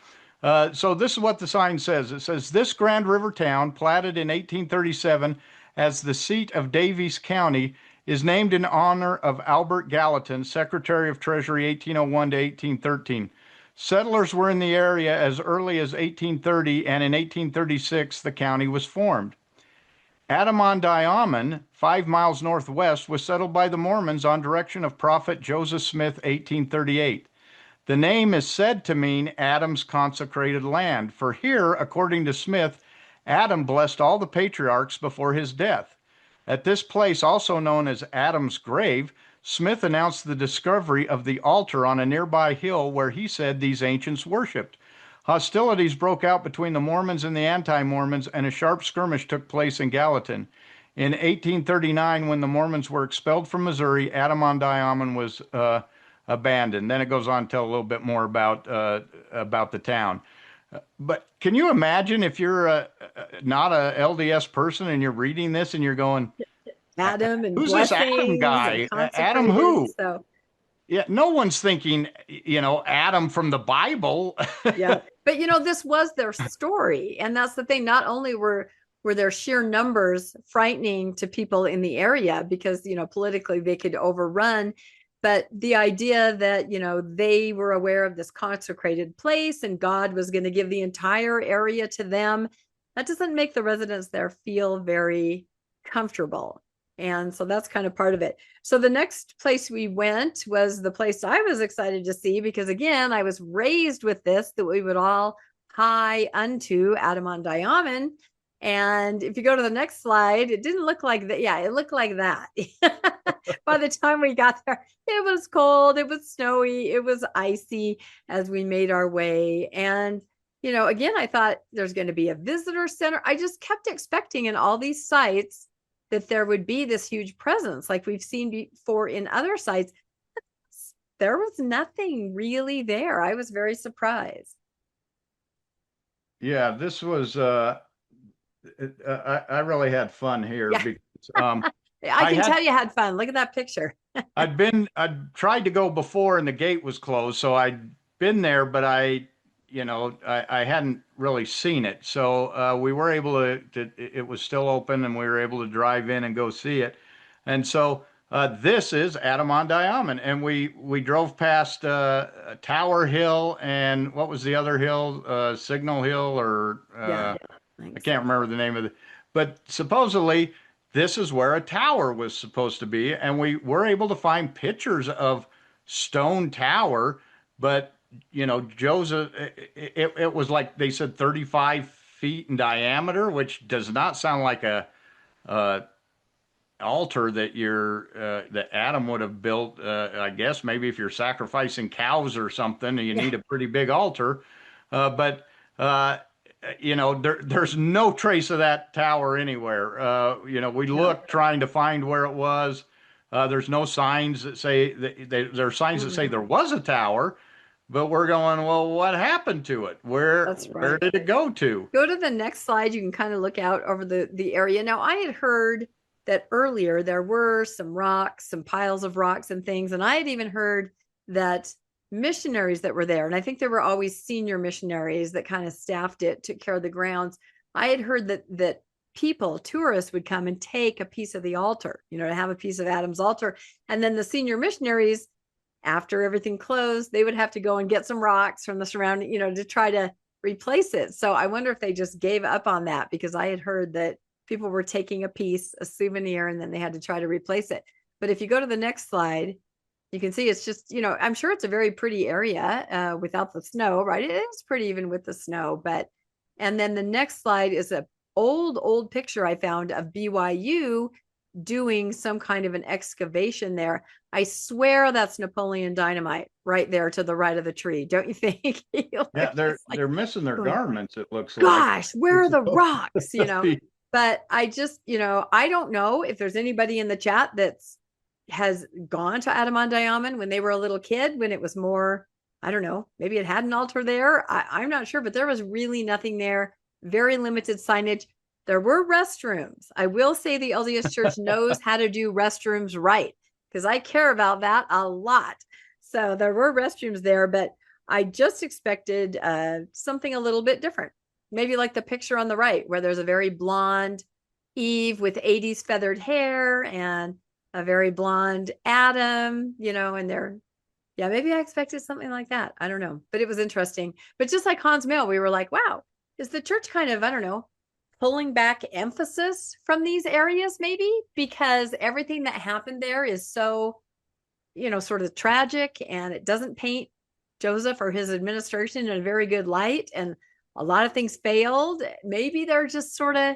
So this is what the sign says. It says, "This Grand River town, platted in 1837 as the seat of Daviess County, is named in honor of Albert Gallatin, Secretary of Treasury 1801 to 1813. Settlers were in the area as early as 1830, and in 1836 the county was formed. Adam-ondi-Ahman, 5 miles northwest, was settled by the Mormons on direction of Prophet Joseph Smith, 1838. The name is said to mean Adam's consecrated land, for here, according to Smith, Adam blessed all the patriarchs before his death. At this place, also known as Adam's grave, Smith announced the discovery of the altar on a nearby hill where he said these ancients worshipped. Hostilities broke out between the Mormons and the anti-Mormons, and a sharp skirmish took place in Gallatin. In 1839, when the Mormons were expelled from Missouri, Adam-ondi-Ahman was abandoned." Then it goes on to tell a little bit more about the town. But can you imagine if you're not a LDS person and you're reading this and you're going, Adam and who's this Adam guy? Adam who? So yeah, no one's thinking, Adam from the Bible. Yeah, but this was their story, and that's the thing. Not only were their sheer numbers frightening to people in the area because politically they could overrun, but the idea that they were aware of this consecrated place and God was going to give the entire area to them, that doesn't make the residents there feel very comfortable. And so that's kind of part of it. So the next place we went was the place I was excited to see because, again, I was raised with this, that we would all high unto Adam-ondi-Ahman. And if you go to the next slide, it didn't look like that. Yeah, it looked like that. By the time we got there, it was cold, it was snowy, it was icy as we made our way. And, again, I thought there's going to be a visitor center. I just kept expecting in all these sites that there would be this huge presence like we've seen before in other sites. There was nothing really there. I was very surprised. Yeah, this was, I really had fun here because I can tell you had fun. Look at that picture. I'd tried to go before and the gate was closed. So I'd been there, but I hadn't really seen it. So we were able it was still open and we were able to drive in and go see it. And so this is Adam-ondi-Ahman. And we drove past Tower Hill and what was the other hill? Signal Hill or I can't remember the name of it. But supposedly this is where a tower was supposed to be. And we were able to find pictures of stone tower, but Joseph, it was like they said 35 feet in diameter, which does not sound like a altar that Adam would have built. I guess maybe if you're sacrificing cows or something, you need a pretty big altar. But there's no trace of that tower anywhere. We looked trying to find where it was. There's no signs that say there are signs that say there was a tower. But we're going, well, what happened to it? Where did it go to? Go to the next slide. You can kind of look out over the area. Now, I had heard that earlier there were some rocks, some piles of rocks and things. And I had even heard that missionaries that were there, and I think there were always senior missionaries that kind of staffed it, took care of the grounds. I had heard that tourists would come and take a piece of the altar, to have a piece of Adam's altar. And then the senior missionaries, after everything closed, they would have to go and get some rocks from the surrounding, to try to replace it. So I wonder if they just gave up on that, because I had heard that people were taking a souvenir, and then they had to try to replace it. But if you go to the next slide, you can see it's just, I'm sure it's a very pretty area without the snow, right? It is pretty even with the snow. And then the next slide is a old picture I found of BYU doing some kind of an excavation there. I swear that's Napoleon Dynamite right there to the right of the tree. Don't you think? They're missing their garments, it looks like. Gosh, where are the rocks? But I just, I don't know if there's anybody in the chat has gone to Adam-ondi-Ahman when they were a little kid, when it was more, I don't know, maybe it had an altar there. I'm not sure, but there was really nothing there. Very limited signage. There were restrooms. I will say the LDS Church knows how to do restrooms right, because I care about that a lot. So there were restrooms there, but I just expected something a little bit different. Maybe like the picture on the right, where there's a very blonde Eve with 80s feathered hair and a very blonde Adam, and maybe I expected something like that. I don't know, but it was interesting. But just like Haun's Mail, we were like, wow, is the church kind of, I don't know, pulling back emphasis from these areas, maybe because everything that happened there is so, sort of tragic, and it doesn't paint Joseph or his administration in a very good light. And a lot of things failed. Maybe they're just sort of,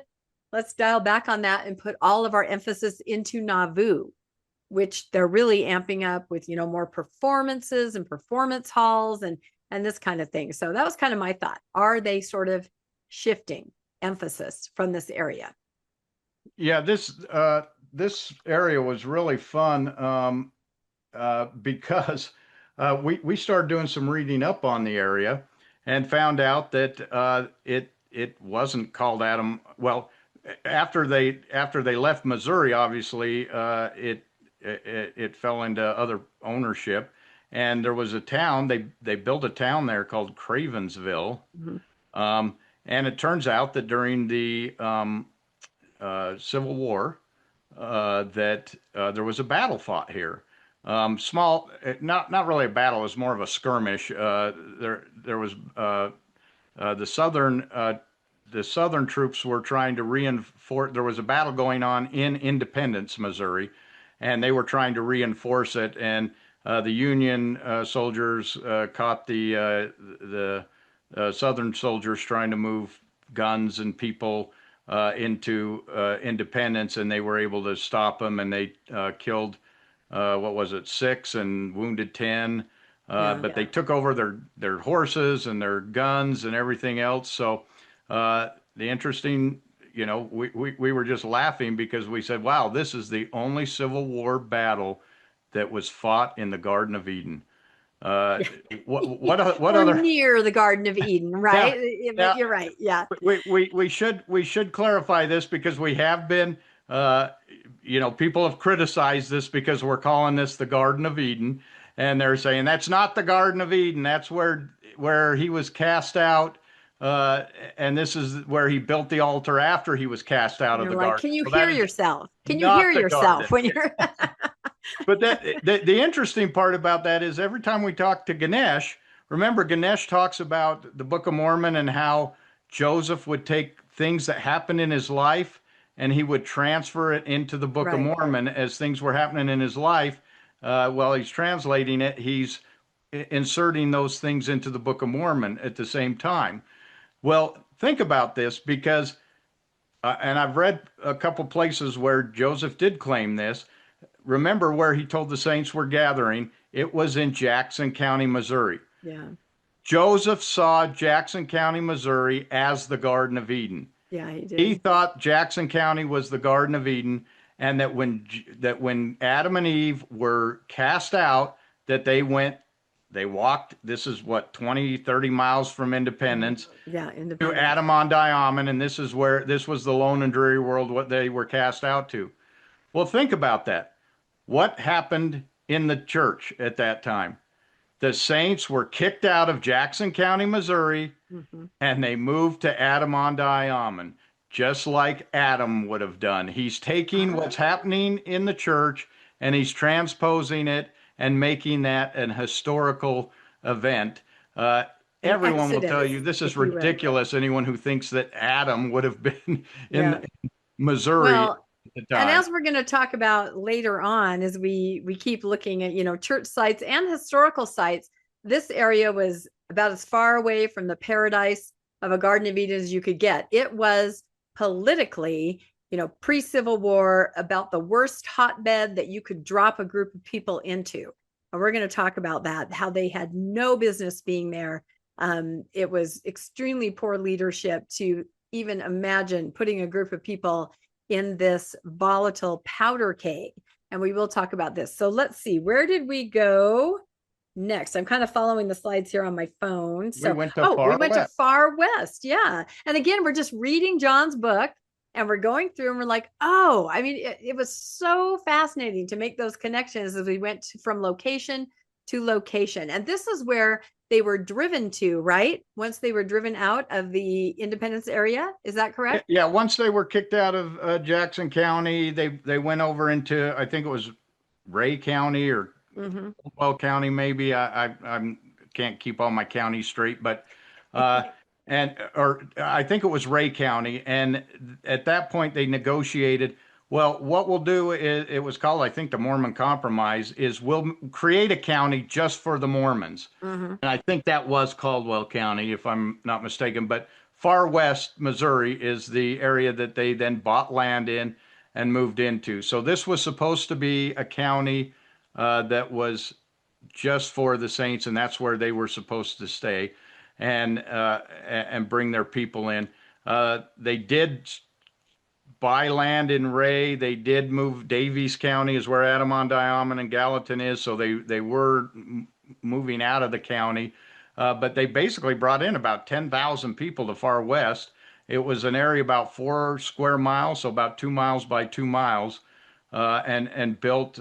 let's dial back on that and put all of our emphasis into Nauvoo, which they're really amping up with, more performances and performance halls and this kind of thing. So that was kind of my thought. Are they sort of shifting emphasis from this area? Yeah, this area was really fun because we started doing some reading up on the area and found out that it wasn't called Adam. Well, after they left Missouri, obviously it fell into other ownership, and there was a town they built a town there called Cravensville. Mm-hmm. And it turns out that during the Civil War, that there was a battle fought here. Small, not really a battle. It was more of a skirmish. There was the Southern troops were trying to reinforce. There was a battle going on in Independence, Missouri, and they were trying to reinforce it. And the Union soldiers caught the Southern soldiers trying to move guns and people into Independence, and they were able to stop them, and they killed 6 and wounded 10. But they took over their horses and their guns and everything else. So the interesting, we were just laughing because we said, wow, this is the only Civil War battle that was fought in the Garden of Eden. What other near the Garden of Eden, right? Yeah. You're right. Yeah. We should clarify this because we have been uh, people have criticized this because we're calling this the Garden of Eden, and they're saying that's not the Garden of Eden. That's where he was cast out, and this is where he built the altar after he was cast out of You're the like, garden. can you So hear that is yourself? Can you not hear the yourself garden. when you're? But the interesting part about that is every time we talk to Ganesh, remember Ganesh talks about the Book of Mormon and how Joseph would take things that happened in his life and he would transfer it into the Book of Right. Mormon as things were happening in his life. While he's translating it, he's inserting those things into the Book of Mormon at the same time. Well, think about this because, and I've read a couple places where Joseph did claim this. Remember where he told the saints were gathering? It was in Jackson County, Missouri. Yeah. Joseph saw Jackson County, Missouri as the Garden of Eden. Yeah, he did. He thought Jackson County was the Garden of Eden, and that when Adam and Eve were cast out, that they walked, this is what, 20, 30 miles from Independence. Yeah, To Independence. Adam-ondi-Ahman, and this was the lone and dreary world, what they were cast out to. Well, think about that. What happened in the church at that time? The saints were kicked out of Jackson County, Missouri, and they moved to Adam-ondi-Ahman, just like Adam would have done. He's taking what's happening in the church and he's transposing it and making that an historical event. Everyone will tell you this is ridiculous. Anyone who thinks that Adam would have been in Missouri. Well, and as we're going to talk about later on, as we keep looking at, church sites and historical sites, this area was about as far away from the paradise of a Garden of Eden as you could get. It was politically, pre-Civil War, about the worst hotbed that you could drop a group of people into. And we're going to talk about that, how they had no business being there. It was extremely poor leadership to even imagine putting a group of people in this volatile powder keg. And we will talk about this. So let's see, where did we go next? I'm kind of following the slides here on my phone. So we went to Far West. Yeah. And again, we're just reading John's book and we're going through and we're like, oh, I mean, it was so fascinating to make those connections as we went from location to location. And this is where they were driven to, right? Once they were driven out of the Independence area. Is that correct? Yeah. Once they were kicked out of Jackson County, they went over into, I think it was Ray County or Caldwell County, maybe. I can't keep all my counties straight, but or I think it was Ray County. And at that point, they negotiated. Well, what we'll do is, it was called, I think, the Mormon Compromise, is we'll create a county just for the Mormons. And I think that was Caldwell County, if I'm not mistaken. But Far West, Missouri is the area that they then bought land in and moved into. So this was supposed to be a county that was just for the saints, and that's where they were supposed to stay and bring their people in. They did buy land in Ray. They did move. Daviess County is where Adam-ondi-Ahman and Gallatin is, so they were moving out of the county. But they basically brought in about 10,000 people to Far West. It was an area about 4 square miles, so about 2 miles by 2 miles, and built,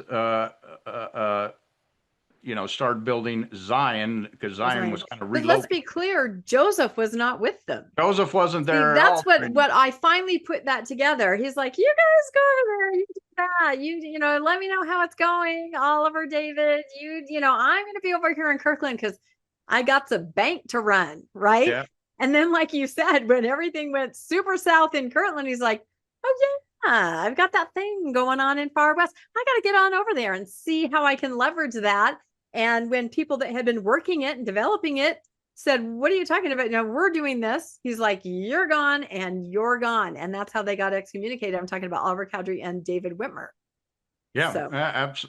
started building Zion, because Zion was kind of relocated. But let's be clear, Joseph was not with them. Joseph wasn't there. That's what I finally put that together. He's like, you guys go over there, you do that, you know, let me know how it's going, Oliver, David. I'm going to be over here in Kirkland because I got the bank to run, right? Yeah. And then, like you said, when everything went super south in Kirtland, he's like, oh yeah, I've got that thing going on in Far West. I got to get on over there and see how I can leverage that. And when people that had been working it and developing it said, what are you talking about? No, we're doing this. He's like, you're gone and you're gone. And that's how they got excommunicated. I'm talking about Oliver Cowdery and David Whitmer. Yeah, so,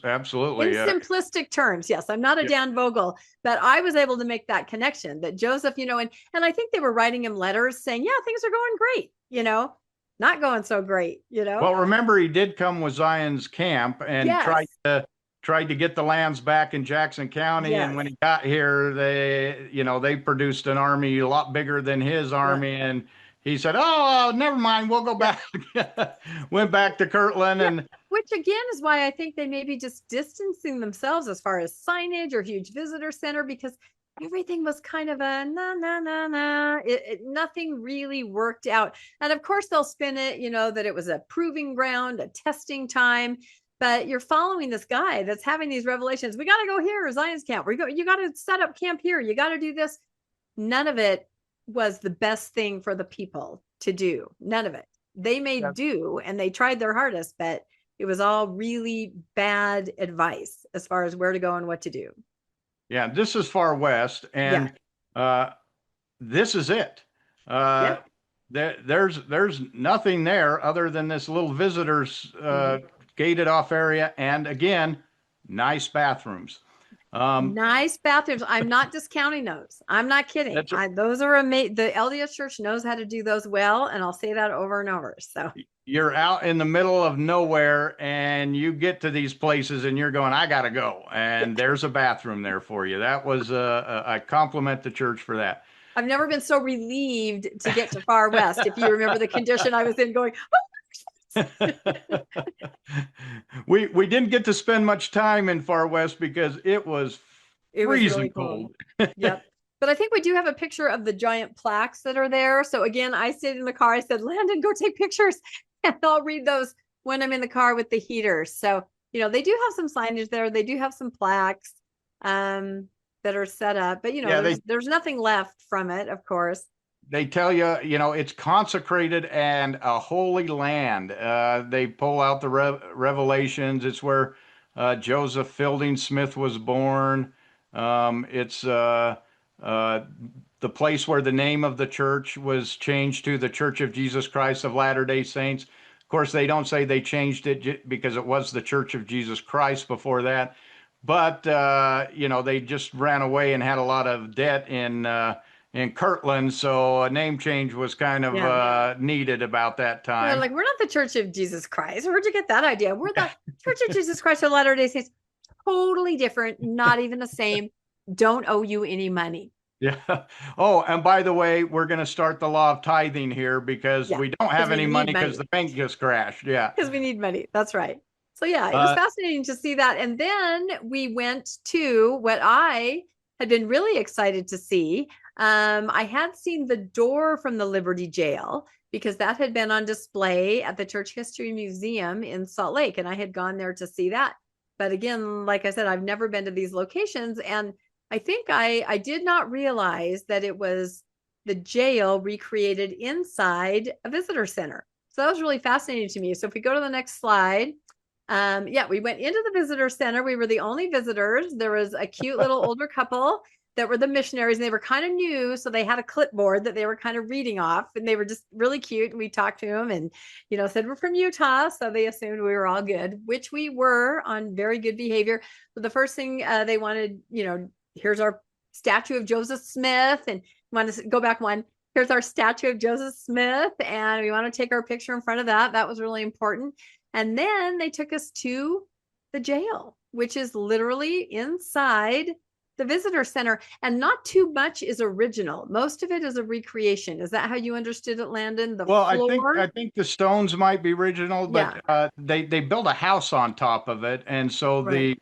absolutely. In simplistic terms, yes, I'm not a Dan Vogel, but I was able to make that connection that Joseph, and I think they were writing him letters saying, yeah, things are going great, not going so great, Well, remember, he did come with Zion's camp and tried to get the lands back in Jackson County. Yes. And when he got here, they produced an army a lot bigger than his army. And he said, "Oh, never mind, we'll go back." Went back to Kirtland, and which again is why I think they may be just distancing themselves as far as signage or huge visitor center, because everything was kind of a na. Nothing really worked out. And of course they'll spin it, that it was a proving ground, a testing time. But you're following this guy that's having these revelations. We got to go here, Zion's camp. You got to set up camp here. You got to do this. None of it was the best thing for the people to do. None of it. They made do, and they tried their hardest, but it was all really bad advice as far as where to go and what to do. Yeah, this is far west, and this is it. There's nothing there other than this little visitors gated off area, and again, nice bathrooms. Nice bathrooms. I'm not discounting those. I'm not kidding. Those are amazing. The LDS Church knows how to do those well, and I'll say that over and over. So you're out in the middle of nowhere, and you get to these places, and you're going, "I gotta go," and there's a bathroom there for you. That was I compliment the church for that. I've never been so relieved to get to far west. If you remember the condition I was in, going, we didn't get to spend much time in far west because it was freezing really cold. Yep. But I think we do have a picture of the giant plaques that are there. So again, I stayed in the car. I said, Landon, go take pictures, and I'll read those when I'm in the car with the heaters. So, they do have some signage there. They do have some plaques that are set up, but there's nothing left from it, of course. They tell you, it's consecrated and a holy land. They pull out the revelations. It's where Joseph Fielding Smith was born. It's the place where the name of the church was changed to the Church of Jesus Christ of Latter-day Saints. Of course, they don't say they changed it because it was the Church of Jesus Christ before that. But, they just ran away and had a lot of debt in Kirtland, so a name change was kind of needed about that time. We're not the Church of Jesus Christ. Where'd you get that idea? We're the Church of Jesus Christ of Latter-day Saints. Totally different, not even the same. Don't owe you any money. Yeah. Oh, and by the way, we're going to start the law of tithing here because we don't have any money because the bank just crashed. Yeah. Because we need money. That's right. So it was fascinating to see that. And then we went to what I had been really excited to see. I had seen the door from the Liberty Jail because that had been on display at the Church History Museum in Salt Lake, and I had gone there to see that. But again, like I said, I've never been to these locations, and I think I did not realize that it was the jail recreated inside a visitor center. So that was really fascinating to me. So if we go to the next slide, we went into the visitor center. We were the only visitors. There was a cute little older couple that were the missionaries, and they were kind of new. So they had a clipboard that they were kind of reading off, and they were just really cute. And we talked to them and, said, we're from Utah. So they assumed we were all good, which we were on very good behavior. But the first thing they wanted, here's our statue of Joseph Smith, and want to go back one. Here's our statue of Joseph Smith, and we want to take our picture in front of that. That was really important. And then they took us to the jail, which is literally inside the visitor center, and not too much is original. Most of it is a recreation. Is that how you understood it, Landon? I think the stones might be original, but they built a house on top of it, and so the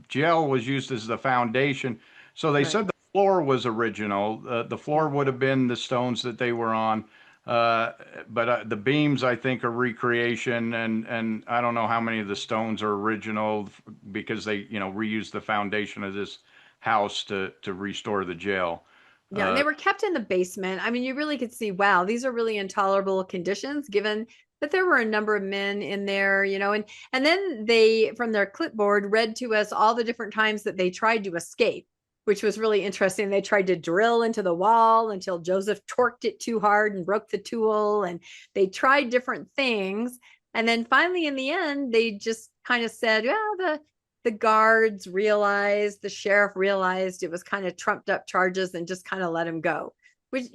jail was used as the foundation. So they said the floor was original. The floor would have been the stones that they were on. But the beams, I think, are recreation, and I don't know how many of the stones are original because they, reused the foundation of this house to restore the jail. Yeah, and they were kept in the basement. I mean, you really could see, wow, these are really intolerable conditions, given that there were a number of men in there, and then they, from their clipboard, read to us all the different times that they tried to escape, which was really interesting. They tried to drill into the wall until Joseph torqued it too hard and broke the tool. And they tried different things. And then finally, in the end, they just kind of said, well, the guards realized, the sheriff realized it was kind of trumped up charges and just kind of let him go, which,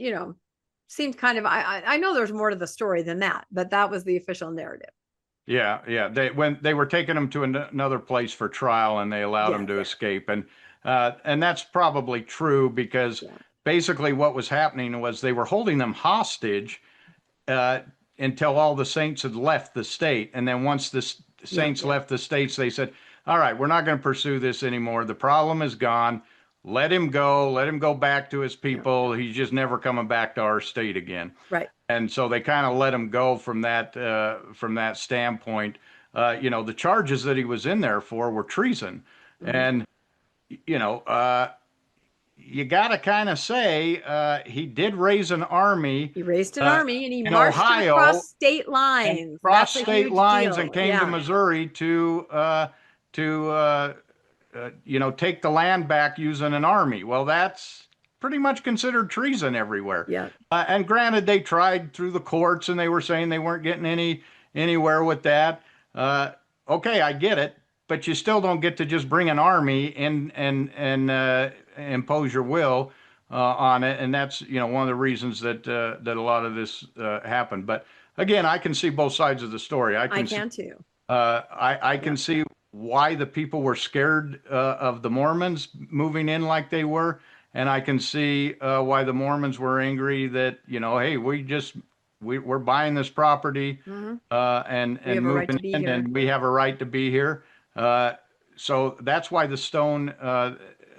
seemed kind of, I know there's more to the story than that, but that was the official narrative. Yeah. When they were taking him to another place for trial, and they allowed him to escape. And that's probably true because basically what was happening was they were holding them hostage until all the saints had left the state. And then once the saints left the states, they said, all right, we're not going to pursue this anymore. The problem is gone. Let him go. Let him go back to his people. He's just never coming back to our state again. Right. And so they kind of let him go from that standpoint. The charges that he was in there for were treason. And, you got to kind of say he did raise an army. He raised an army, and he in marched Ohio, across state lines. Crossed state lines deal. and came to Missouri to take the land back using an army. Well, that's pretty much considered treason everywhere. Yeah. And granted, they tried through the courts, and they were saying they weren't getting anywhere with that. Okay, I get it. But you still don't get to just bring an army in and impose your will on it, and that's one of the reasons that a lot of this happened. But again, I can see both sides of the story. I can too. I can see why the people were scared of the Mormons moving in like they were, and I can see why the Mormons were angry that hey, we're buying this property and moving in, and we have a right to be here. So that's why the stone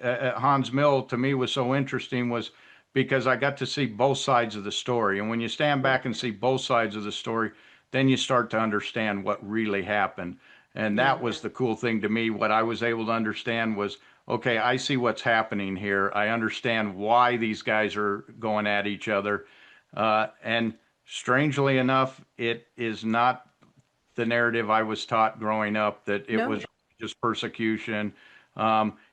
at Haun's Mill to me was so interesting, was because I got to see both sides of the story. And when you stand back and see both sides of the story, then you start to understand what really happened. And that was the cool thing to me. What I was able to understand was, okay, I see what's happening here. I understand why these guys are going at each other. And strangely enough, it is not the narrative I was taught growing up, that it was just persecution.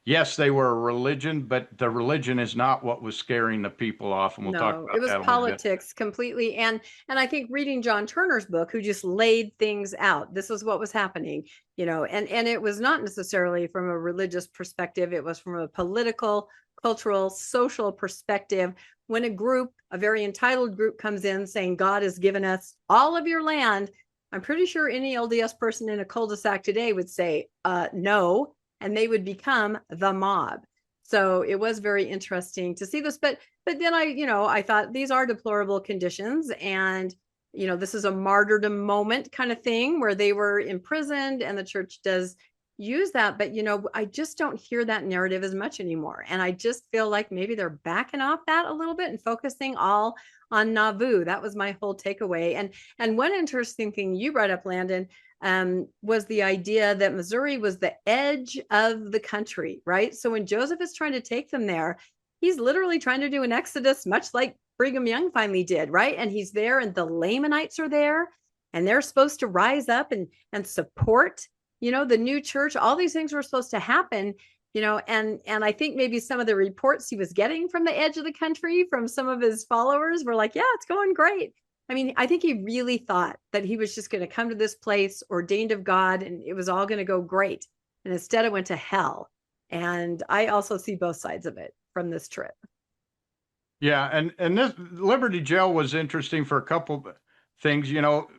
Yes, they were a religion, but the religion is not what was scaring the people off. And we'll talk about that. It was politics completely. And I think reading John Turner's book, who just laid things out, this was what was happening, and it was not necessarily from a religious perspective. It was from a political, cultural, social perspective. When a very entitled group comes in saying, God has given us all of your land, I'm pretty sure any LDS person in a cul-de-sac today would say, no, and they would become the mob. So it was very interesting to see this. But then I thought these are deplorable conditions, and, this is a martyrdom moment kind of thing where they were imprisoned, and the church does use that. But, I just don't hear that narrative as much anymore. And I just feel like maybe they're backing off that a little bit and focusing all on Nauvoo. That was my whole takeaway. And one interesting thing you brought up, Landon, was the idea that Missouri was the edge of the country, right? So when Joseph is trying to take them there, he's literally trying to do an exodus, much like Brigham Young finally did, right? And he's there, and the Lamanites are there, and they're supposed to rise up and support, the new church. All these things were supposed to happen. And I think maybe some of the reports he was getting from the edge of the country from some of his followers were like, yeah, it's going great. I mean, I think he really thought that he was just going to come to this place ordained of God, and it was all going to go great. And instead it went to hell. And I also see both sides of it from this trip. Yeah. And this Liberty Jail was interesting for a couple things.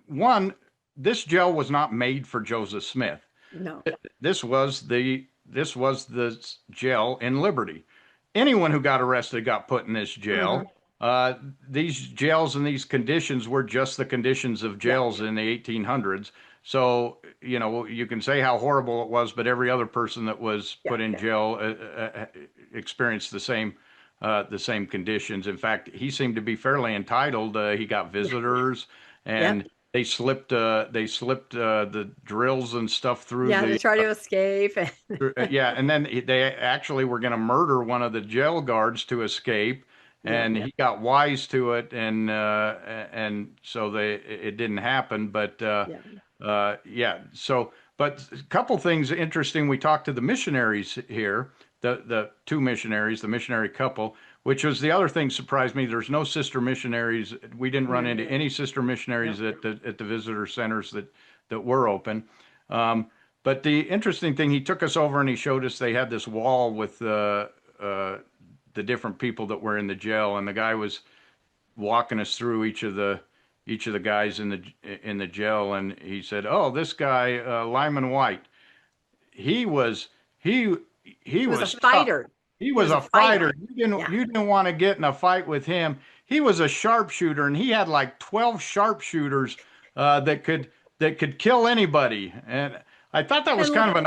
One, this jail was not made for Joseph Smith. No, this was the jail in Liberty. Anyone who got arrested got put in this jail. These jails and these conditions were just the conditions of jails in the 1800s. So, you can say how horrible it was, but every other person that was put in jail experienced the same conditions. In fact, he seemed to be fairly entitled. He got visitors, and they slipped the drills and stuff through. They try to escape. And then they actually were going to murder one of the jail guards to escape, and he got wise to it, and so it didn't happen. But so. But a couple things interesting. We talked to the missionaries here, the two missionaries, the missionary couple, which was the other thing surprised me. There's no sister missionaries. We didn't run into any sister missionaries at the visitor centers that were open. But the interesting thing, he took us over and he showed us they had this wall with the different people that were in the jail, and the guy was walking us through each of the guys in the jail, and he said, "Oh, this guy Lyman White, he was a fighter. He was a fighter. You didn't want to get in a fight with him. He was a sharpshooter, and he had like 12 sharpshooters that could kill anybody. And I thought that was kind of an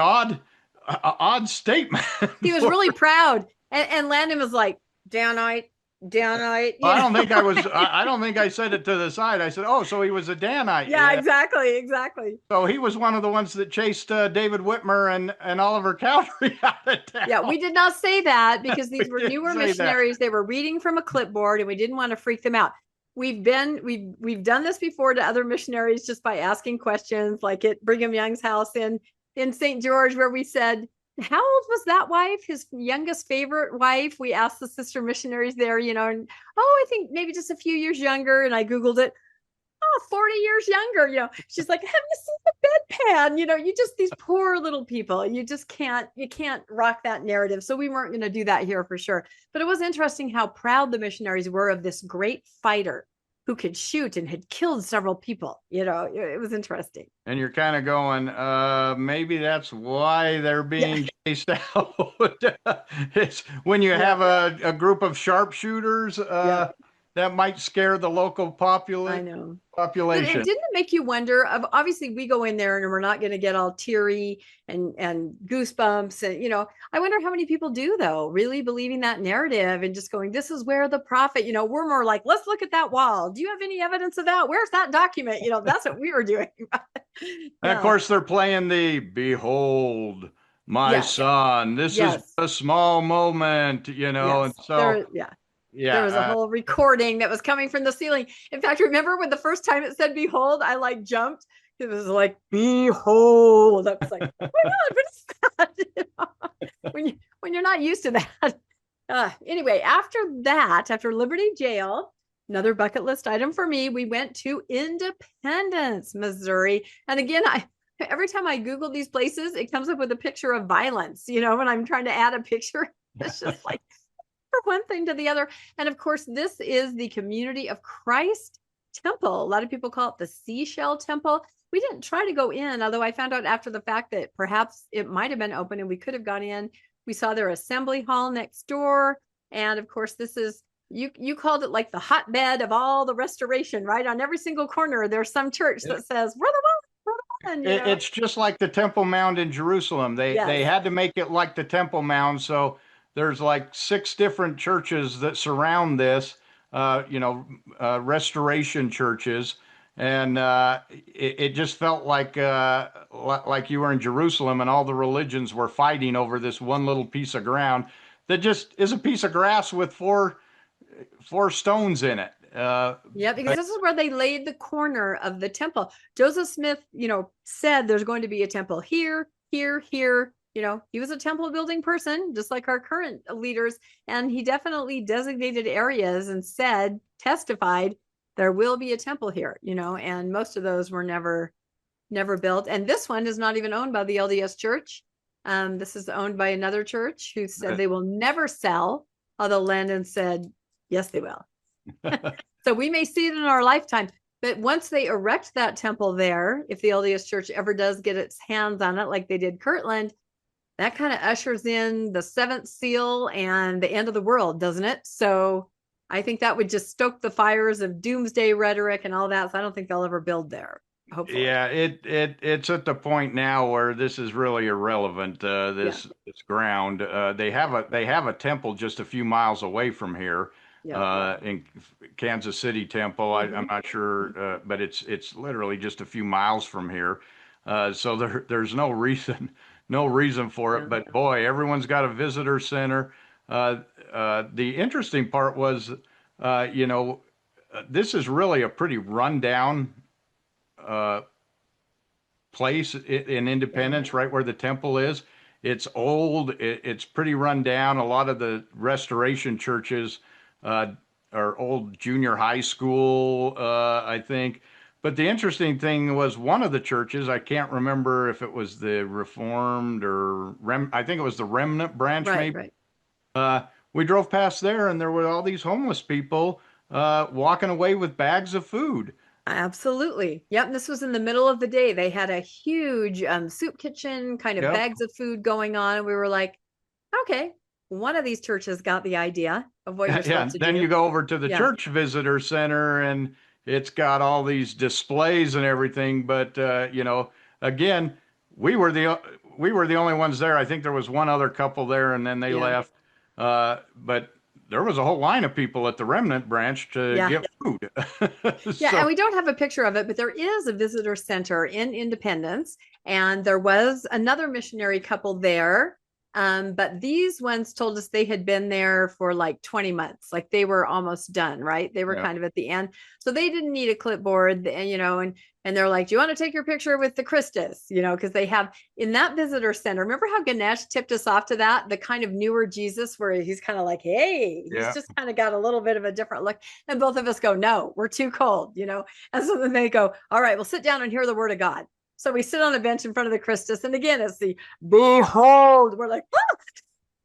odd statement. He was really proud. And Landon was like, Danite. I don't think I don't think I said it to the side. I said, oh, so he was a Danite. Yeah, exactly. So he was one of the ones that chased David Whitmer and Oliver Cowdery out of town. Yeah, we did not say that because these were newer missionaries. They were reading from a clipboard and we didn't want to freak them out. We've done this before to other missionaries just by asking questions, like at Brigham Young's house in St. George, where we said, how old was that wife? His youngest favorite wife. We asked the sister missionaries there, and I think maybe just a few years younger. And I Googled it. Oh, 40 years younger. She's like, have you seen the bedpan? These poor little people. You can't rock that narrative. So we weren't going to do that here for sure. But it was interesting how proud the missionaries were of this great fighter who could shoot and had killed several people. It was interesting. And you're kind of going, maybe that's why they're being chased out. It's when you have a group of sharpshooters that might scare the local population. Didn't it make you wonder? Obviously, we go in there and we're not going to get all teary and goosebumps. And, I wonder how many people do, though, really believing that narrative and just going, this is where the prophet, we're more like, let's look at that wall. Do you have any evidence of that? Where's that document? That's what we were doing. And of course, they're playing the behold, my son. This is a small moment, and so. There was a whole recording that was coming from the ceiling. In fact, remember when the first time it said behold, I jumped. It was like, behold. I was like, oh my God, what is that? When you're not used to that. Anyway, after Liberty Jail, another bucket list item for me, we went to Independence, Missouri. And again, every time I Google these places, it comes up with a picture of violence. When I'm trying to add a picture, it's just like, one thing to the other. And of course, this is the Community of Christ Temple. A lot of people call it the Seashell Temple. We didn't try to go in, although I found out after the fact that perhaps it might have been open and we could have gone in. We saw their assembly hall next door. And of course, this is, you called it like the hotbed of all the restoration, right? On every single corner, there's some church that says, we're the one. It's just like the Temple Mount in Jerusalem. They had to make it like the Temple Mount. So there's like 6 different churches that surround this, restoration churches. And it just felt like you were in Jerusalem and all the religions were fighting over this one little piece of ground that just is a piece of grass with four stones in it. Because this is where they laid the corner of the temple. Joseph Smith, said there's going to be a temple here, here, here. He was a temple building person, just like our current leaders. And he definitely designated areas and testified, there will be a temple here, and most of those were never built. And this one is not even owned by the LDS church. This is owned by another church who said they will never sell, although Landon said, yes, they will. So we may see it in our lifetime. But once they erect that temple there, if the LDS church ever does get its hands on it, like they did Kirtland, that kind of ushers in the 7th seal and the end of the world, doesn't it? So I think that would just stoke the fires of doomsday rhetoric and all that. So I don't think they'll ever build there. Hopefully. Yeah, it's at the point now where this is really irrelevant. This ground. They have a temple just a few miles away from here. In Kansas City Temple. I'm not sure, but it's literally just a few miles from here. So there's no reason for it. But boy, everyone's got a visitor center. The interesting part was, this is really a pretty rundown place in Independence, right where the temple is. It's old. It's pretty run down. A lot of the restoration churches are old junior high school, I think. But the interesting thing was one of the churches, I can't remember if it was the Reformed or I think it was the Remnant branch, maybe. Right. We drove past there and there were all these homeless people walking away with bags of food. Absolutely. Yep. This was in the middle of the day. They had a huge soup kitchen, kind of bags of food going on. And we were like, okay, one of these churches got the idea of what you're Yeah. supposed to Then do. you go over to the Yeah. church visitor center and it's got all these displays and everything. But, again, we were the, we were the only ones there. I think there was one other couple there and then they Yeah. left. But there was a whole line of people at the remnant branch to Yeah. get food. Yeah, So, and we don't have a picture of it, but there is a visitor center in Independence, and there was another missionary couple there. But these ones told us they had been there for like 20 months, like they were almost done, right? They were yeah. kind of at the end, so they didn't need a clipboard, and and they're like, "Do you want to take your picture with the Christus?" Because they have in that visitor center. Remember how Ganesh tipped us off to that, the kind of newer Jesus, where he's kind of like, "Hey," he's Yeah. just kind of got a little bit of a different look. And both of us go, "No, we're too cold," And so then they go, "All right, we'll sit down and hear the word of God." So we sit on a bench in front of the Christus, and again, it's the behold. We're like,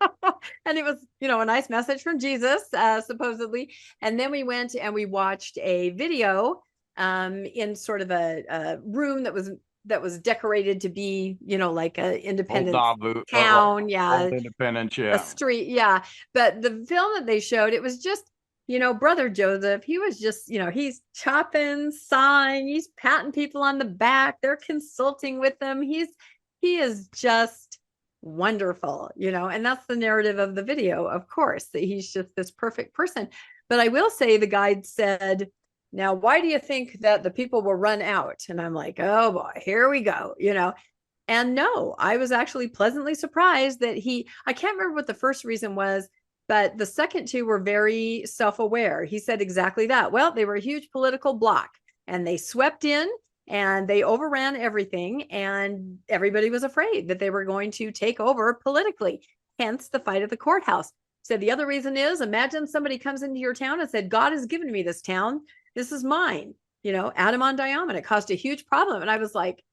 oh! And it was, a nice message from Jesus, supposedly. And then we went and we watched a video in sort of a room that was decorated to be, like a independent town, yeah, Old Independence, a yeah. street, yeah. But the film that they showed, it was just, brother Joseph, he was just, he's chopping, sawing, he's patting people on the back, they're consulting with them. He is just wonderful, and that's the narrative of the video, of course, that he's just this perfect person. But I will say the guide said, "Now, why do you think that the people will run out?" And I'm like, "Oh boy, here we go," And no, I was actually pleasantly surprised that I can't remember what the first reason was, but the second two were very self-aware. He said exactly that. Well, they were a huge political bloc and they swept in and they overran everything, and everybody was afraid that they were going to take over politically, hence the fight at the courthouse. So the other reason is, imagine somebody comes into your town and said, "God has given me this town. This is mine." Adam-ondi-Ahman. It caused a huge problem. And I was like,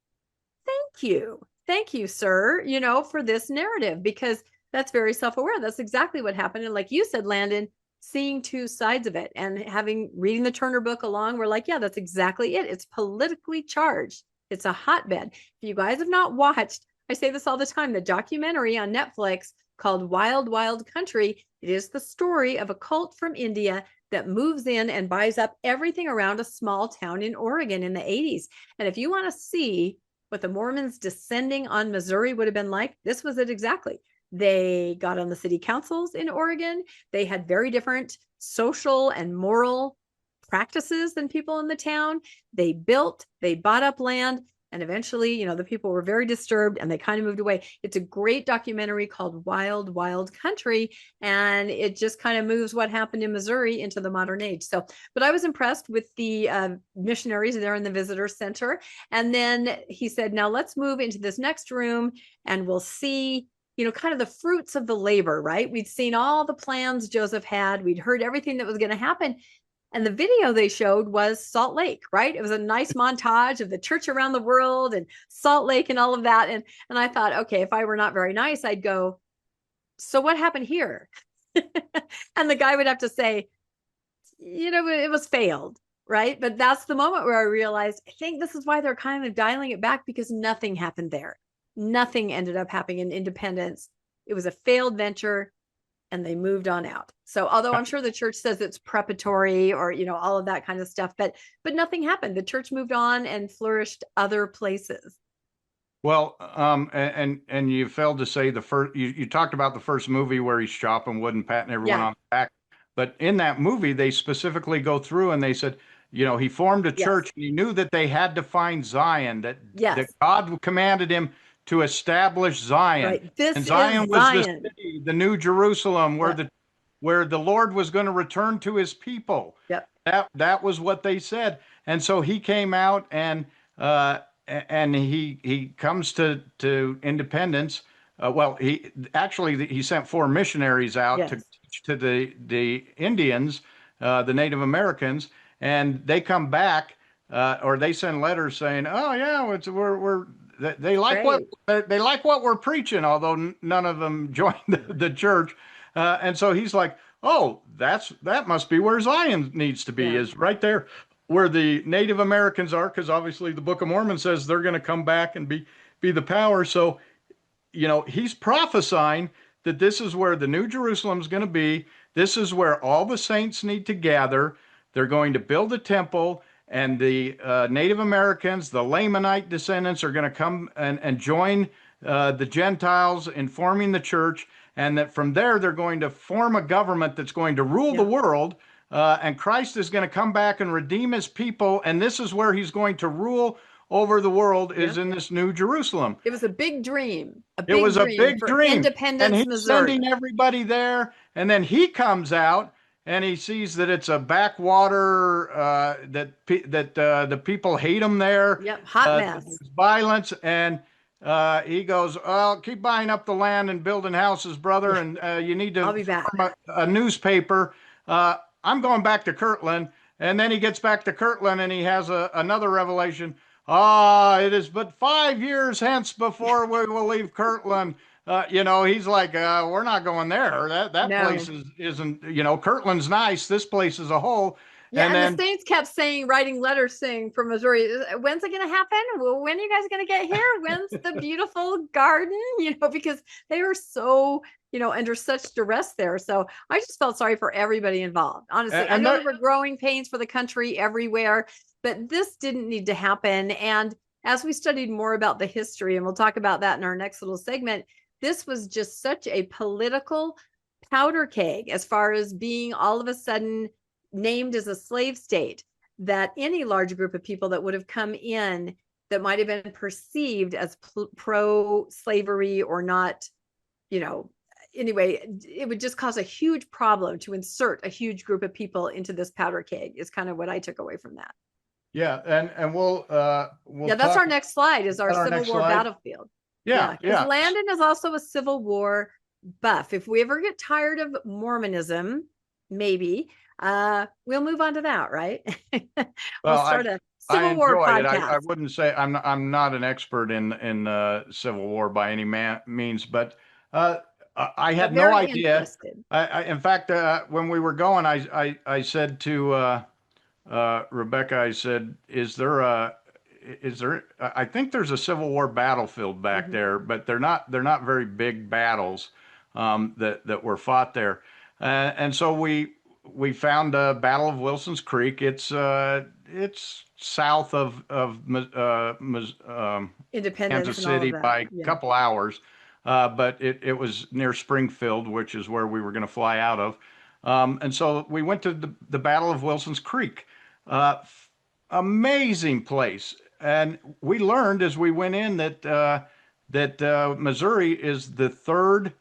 thank you, sir, for this narrative, because that's very self-aware. That's exactly what happened. And like you said, Landon, seeing two sides of it and reading the Turner book along, we're like, yeah, that's exactly it. It's politically charged. It's a hotbed. If you guys have not watched, I say this all the time, the documentary on Netflix called Wild Wild Country, it is the story of a cult from India that moves in and buys up everything around a small town in Oregon in the 80s. And if you want to see what the Mormons descending on Missouri would have been like, this was it exactly. They got on the city councils in Oregon. They had very different social and moral practices than people in the town. They bought up land, and eventually, the people were very disturbed and they kind of moved away. It's a great documentary called Wild Wild Country, and it just kind of moves what happened in Missouri into the modern age. So, but I was impressed with the missionaries there in the visitor center. And then he said, "Now let's move into this next room and we'll see, kind of the fruits of the labor," right? We'd seen all the plans Joseph had. We'd heard everything that was going to happen. And the video they showed was Salt Lake, right? It was a nice montage of the church around the world and Salt Lake and all of that. And I thought, okay, if I were not very nice, I'd go, "So what happened here?" And the guy would have to say, "It was failed," right? But that's the moment where I realized, I think this is why they're kind of dialing it back, because nothing happened there. Nothing ended up happening in Independence. It was a failed venture, and they moved on out. So although I'm sure the church says it's preparatory or, all of that kind of stuff, but nothing happened. The church moved on and flourished other places. Well, and you failed to say the first, you talked about the first movie where he's chopping wood and patting everyone on the back. But in that movie, they specifically go through and they said, he formed a church and he knew that they had to find Zion, that God commanded him to establish Zion. Right. This and Zion is was Zion. the city, the New Jerusalem, where the Lord was going to return to his people. Yep. That was what they said. And so he came out and he comes to Independence. He sent 4 missionaries out to teach to the Indians, the Native Americans, and they come back or they send letters saying, "Oh yeah, they like what we're preaching," although none of them joined the church. And so he's like, "Oh, that must be where Zion needs to be, is right there where the Native Americans are," because obviously the Book of Mormon says they're going to come back and be the power. So, he's prophesying that this is where the New Jerusalem is going to be. This is where all the saints need to gather. They're going to build a temple, and the Native Americans, the Lamanite descendants, are going to come and join the Gentiles in forming the church, and that from there they're going to form a government that's going to rule the world, and Christ is going to come back and redeem his people, and this is where he's going to rule over the world, is in this New Jerusalem. It was a big dream. It was a big dream. Independence, and he's Missouri. sending everybody there, and then he comes out and he sees that it's a backwater, that the people hate him there. Yep, hot mess. Violence, and he goes, "Well, keep buying up the land and building houses, brother, and you need to I'll be back. form a newspaper. I'm going back to Kirtland." And then he gets back to Kirtland and he has another revelation. It is but 5 years hence before we will leave Kirtland. He's like, we're not going there. That place isn't, Kirtland's nice. This place is a hole. Yeah, and then the saints kept writing letters saying from Missouri, when's it going to happen? Well, when are you guys going to get here? When's the beautiful garden? Because they were so, under such duress there. So I just felt sorry for everybody involved. Honestly, I know there were growing pains for the country everywhere, but this didn't need to happen. And as we studied more about the history, and we'll talk about that in our next little segment, this was just such a political powder keg as far as being all of a sudden named as a slave state, that any large group of people that would have come in that might have been perceived as pro-slavery or not, anyway, it would just cause a huge problem to insert a huge group of people into this powder keg, is kind of what I took away from that. Yeah, and we'll that's our next slide, is our Civil War battlefield. Yeah. Landon is also a Civil War buff. If we ever get tired of Mormonism, maybe we'll move on to that, right? We'll start a Civil War podcast. I wouldn't say I'm not an expert in Civil War by any means, but I had no idea. In fact, when we were going, I said to Rebecca, I said, is there I think there's a Civil War battlefield back there, but they're not very big battles that were fought there. And so we found a Battle of Wilson's Creek. It's south of Independence, Kansas City by a couple hours, but it was near Springfield, which is where we were going to fly out of. And so we went to the Battle of Wilson's Creek. Amazing place. And we learned as we went in that Missouri is the third,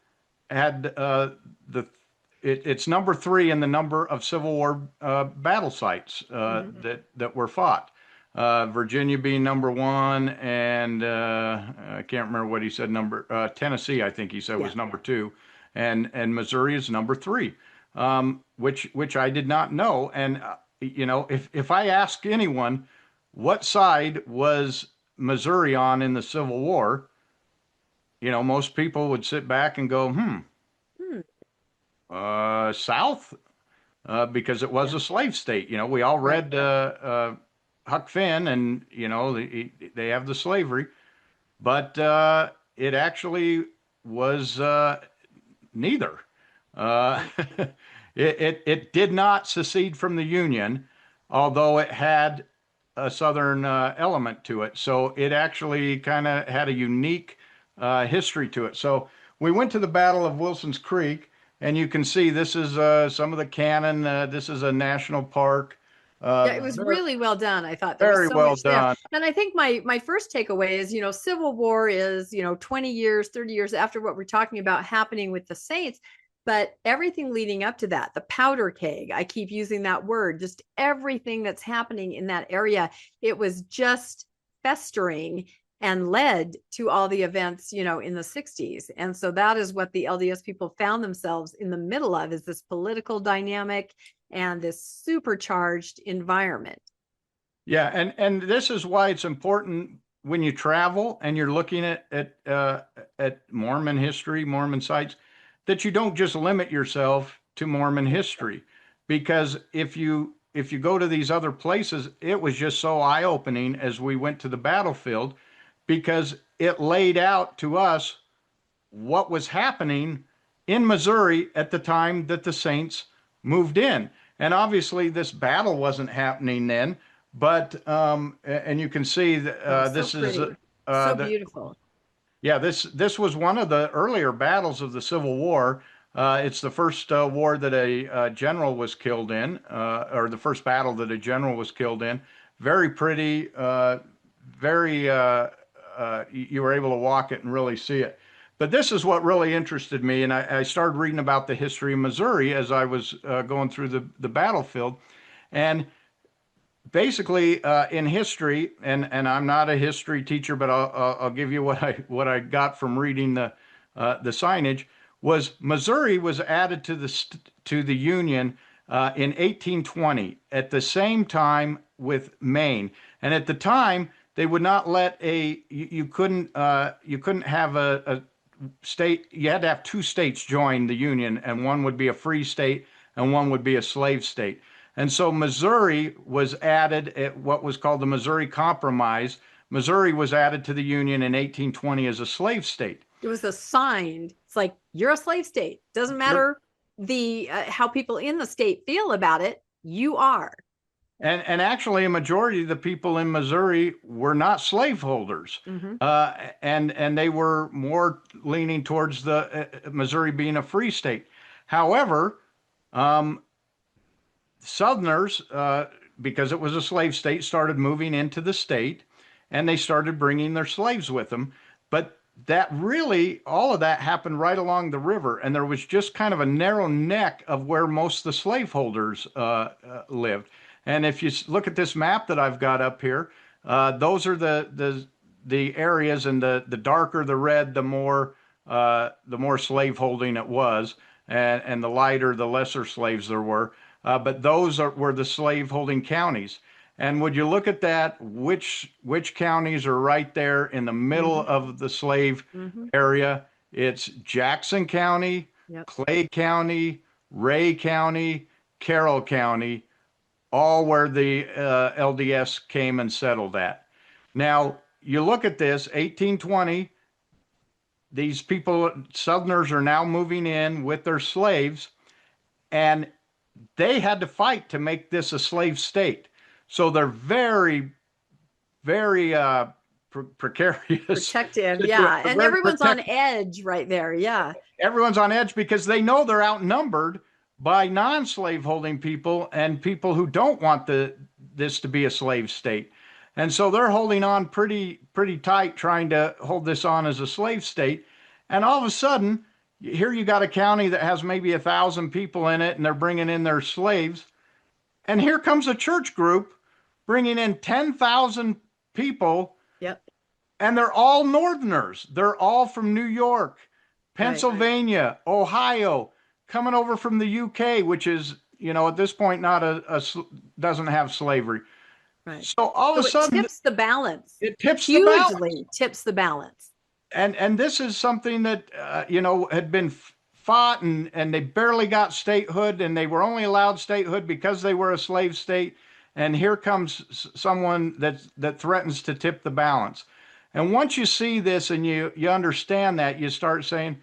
it's number 3 in the number of Civil War battle sites that were fought. Virginia being number 1, and I can't remember what he said. Tennessee, I think he said, was number 2, and Missouri is number 3, which I did not know. And if I ask anyone, what side was Missouri on in the Civil War, most people would sit back and go, South, because it was a slave state. We all read Huck Finn, and they have the slavery, but it actually was neither. It did not secede from the Union, although it had a Southern element to it. So it actually kind of had a unique history to it. So we went to the Battle of Wilson's Creek, and you can see this is some of the cannon. This is a national park. It was really well done. I thought there very well done. And I think my first takeaway is, Civil War is, 20 years, 30 years after what we're talking about happening with the saints. But everything leading up to that, the powder keg, I keep using that word, just everything that's happening in that area, it was just festering and led to all the events, in the 60s. And so that is what the LDS people found themselves in the middle of, is this political dynamic and this supercharged environment. Yeah, and this is why it's important when you travel and you're looking at Mormon history, Mormon sites, that you don't just limit yourself to Mormon history, because if you go to these other places, it was just so eye-opening as we went to the battlefield, because it laid out to us what was happening in Missouri at the time that the Saints moved in. And obviously, this battle wasn't happening then, but and you can see that this is so beautiful. Yeah, this was one of the earlier battles of the Civil War. It's the first war that a general was killed in, or the first battle that a general was killed in. Very pretty, very. You were able to walk it and really see it. But this is what really interested me, and I started reading about the history of Missouri as I was going through the battlefield, and basically in history, and I'm not a history teacher, but I'll give you what I got from reading the signage. Was Missouri was added to the Union in 1820 at the same time with Maine, and at the time they would not let you couldn't have a state. You had to have two states join the Union, and one would be a free state and one would be a slave state. And so Missouri was added at what was called the Missouri Compromise. Missouri was added to the Union in 1820 as a slave state. It was assigned. It's like, you're a slave state. Doesn't matter how people in the state feel about it. You are. And actually, a majority of the people in Missouri were not slaveholders, and they were more leaning towards the Missouri being a free state. However, Southerners, because it was a slave state, started moving into the state, and they started bringing their slaves with them. But that really, all of that happened right along the river, and there was just kind of a narrow neck of where most of the slaveholders lived. And if you look at this map that I've got up here, those are the areas, and the darker the red, the more slaveholding it was, and the lighter, the lesser slaves there were. But those were the slaveholding counties. And would you look at that, which counties are right there in the middle of the slave area? It's Jackson County, Clay County, Ray County, Carroll County, all where the LDS came and settled at. Now, you look at this, 1820, these people, Southerners, are now moving in with their slaves, and they had to fight to make this a slave state. So they're very, very precarious. Protective, yeah. And everyone's on edge right there, yeah. Everyone's on edge because they know they're outnumbered by non-slaveholding people and people who don't want this to be a slave state. And so they're holding on pretty tight, trying to hold this on as a slave state. And all of a sudden, here you got a county that has maybe 1,000 people in it, and they're bringing in their slaves. And here comes a church group bringing in 10,000 people. Yep. And they're all Northerners. They're all from New York, Pennsylvania, right. Ohio, coming over from the UK, which is, at this point, doesn't have slavery. Right. So all of a sudden, it tips the balance. It tips hugely the balance. Tips the balance. And this is something that, had been fought, and they barely got statehood, and they were only allowed statehood because they were a slave state. And here comes someone that threatens to tip the balance. And once you see this and you understand that, you start saying,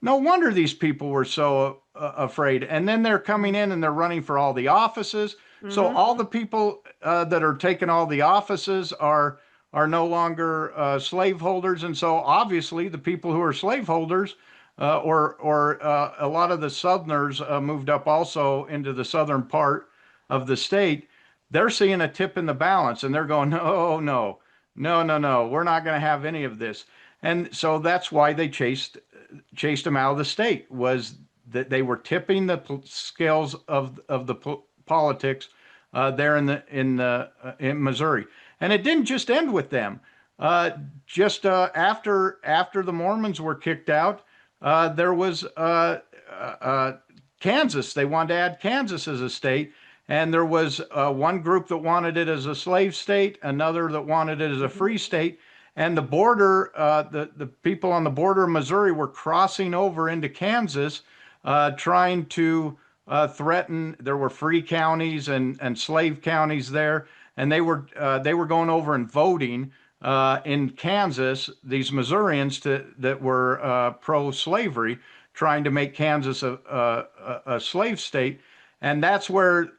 no wonder these people were so afraid. And then they're coming in and they're running for all the offices. So all the people that are taking all the offices are no longer slaveholders. And so obviously the people who are slaveholders or a lot of the Southerners moved up also into the southern part of the state. They're seeing a tip in the balance, and they're going, no, we're not going to have any of this. And so that's why they chased them out of the state, was that they were tipping the scales of the politics there in Missouri. And it didn't just end with them. After the Mormons were kicked out, there was Kansas. They wanted to add Kansas as a state. And there was one group that wanted it as a slave state, another that wanted it as a free state. And the border, the people on the border of Missouri were crossing over into Kansas, trying to threaten. There were free counties and slave counties there, and they were going over and voting in Kansas, these Missourians that were pro-slavery, trying to make Kansas a slave state. And that's where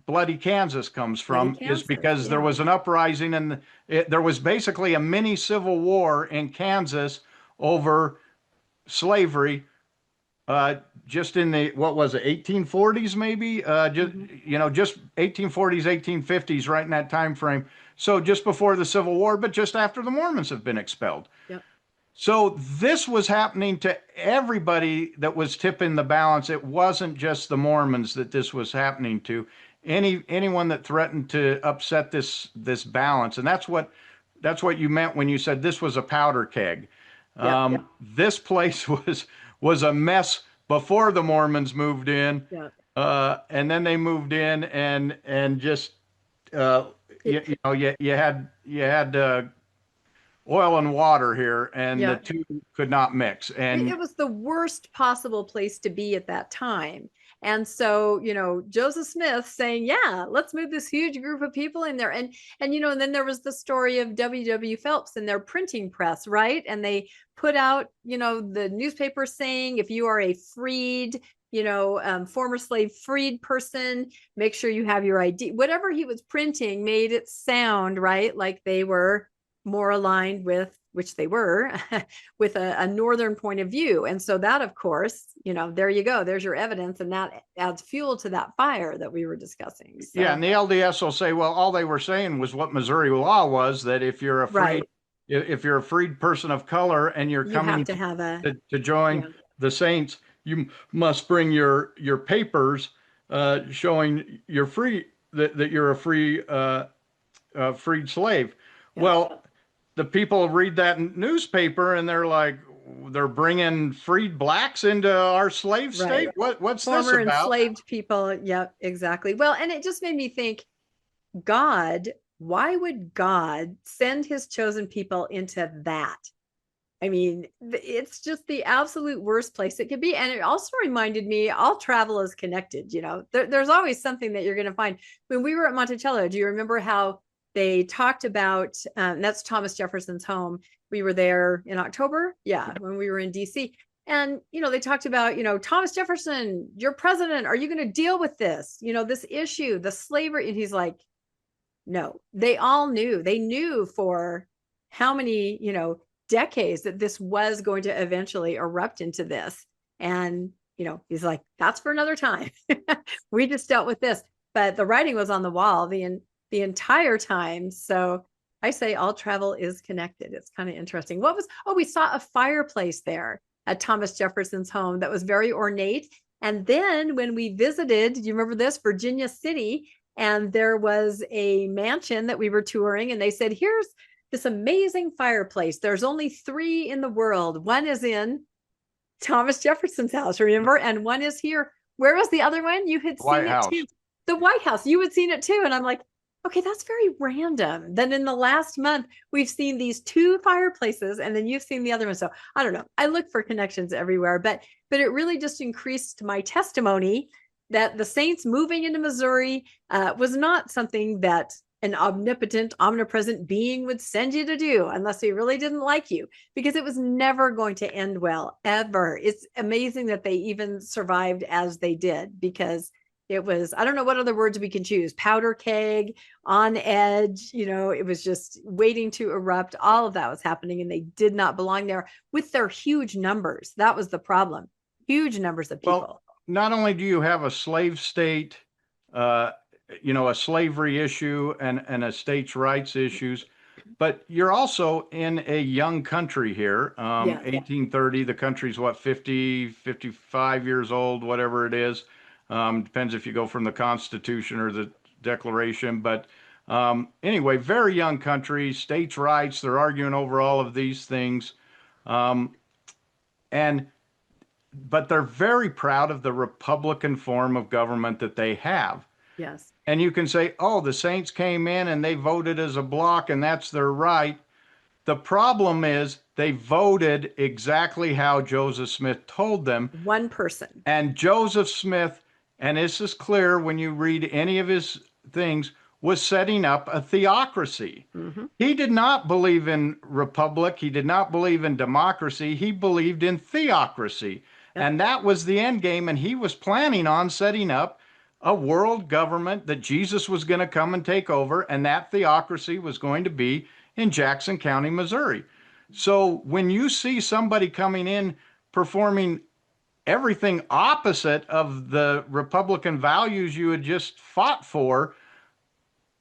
Bloody Kansas comes from, is because there was an uprising, and there was basically a mini civil war in Kansas over slavery, just in the, what was it, 1840s maybe, just 1840s, 1850s, right in that time frame. So just before the Civil War, but just after the Mormons have been expelled. Yep. So this was happening to everybody that was tipping the balance. It wasn't just the Mormons that this was happening to. Anyone that threatened to upset this balance, and that's what you meant when you said this was a powder keg. This place was a mess before the Mormons moved in, and then they moved in, and just you had oil and water here, and the two could not mix. And it was the worst possible place to be at that time. And so, Joseph Smith saying, yeah, let's move this huge group of people in there. And then there was the story of W.W. Phelps and their printing press, right? And they put out, the newspaper saying, if you are a freed, former slave freed person, make sure you have your ID. Whatever he was printing made it sound, right, like they were more aligned with, which they were, with a northern point of view. And so that, of course, there you go, there's your evidence, and that adds fuel to that fire that we were discussing. So, and the LDS will say, well, all they were saying was what Missouri law was, that if you're a freed person of color and you're coming to join the Saints, you must bring your papers showing you're free, that you're a freed slave. Well, the people read that newspaper and they're like, they're bringing freed blacks into our slave state. What's former this about? Enslaved people. Yep, exactly. Well, and it just made me think, why would God send his chosen people into that? I mean, it's just the absolute worst place it could be. And it also reminded me, all travel is connected. There's always something that you're going to find. When we were at Monticello, do you remember how they talked about, that's Thomas Jefferson's home. We were there in October. When we were in DC. And, they talked about, Thomas Jefferson, your president, are you going to deal with this? This issue, the slavery. And he's like, no, they all knew. They knew for how many, decades that this was going to eventually erupt into this. And, he's like, that's for another time. We just dealt with this. But the writing was on the wall the entire time. So I say all travel is connected. It's kind of interesting. We saw a fireplace there at Thomas Jefferson's home that was very ornate. And then when we visited, do you remember this, Virginia City, and there was a mansion that we were touring, and they said, here's this amazing fireplace. There's only 3 in the world. One is in Thomas Jefferson's house, remember? And one is here. Where was the other one? You had seen it too. The White House. You had seen it too. And I'm like, okay, that's very random. Then in the last month, we've seen these 2 fireplaces, and then you've seen the other one. So I don't know. I look for connections everywhere, but it really just increased my testimony that the Saints moving into Missouri was not something that an omnipotent, omnipresent being would send you to do unless he really didn't like you, because it was never going to end well, ever. It's amazing that they even survived as they did, because it was, I don't know what other words we can choose, powder keg, on edge, it was just waiting to erupt. All of that was happening, and they did not belong there with their huge numbers. That was the problem. Huge numbers of people. Well, not only do you have a slave state, a slavery issue and a states' rights issues, but you're also in a young country here. 1830, the country's 50, 55 years old, whatever it is. Depends if you go from the Constitution or the Declaration. But anyway, very young country, states' rights. They're arguing over all of these things. But they're very proud of the Republican form of government that they have. Yes. And you can say, oh, the Saints came in and they voted as a block, and that's their right. The problem is they voted exactly how Joseph Smith told them. One person. And Joseph Smith, and this is clear when you read any of his things, was setting up a theocracy. Mm-hmm. He did not believe in republic. He did not believe in democracy. He believed in theocracy. Yep. And that was the end game. And he was planning on setting up a world government that Jesus was going to come and take over. And that theocracy was going to be in Jackson County, Missouri. So when you see somebody coming in performing everything opposite of the Republican values you had just fought for,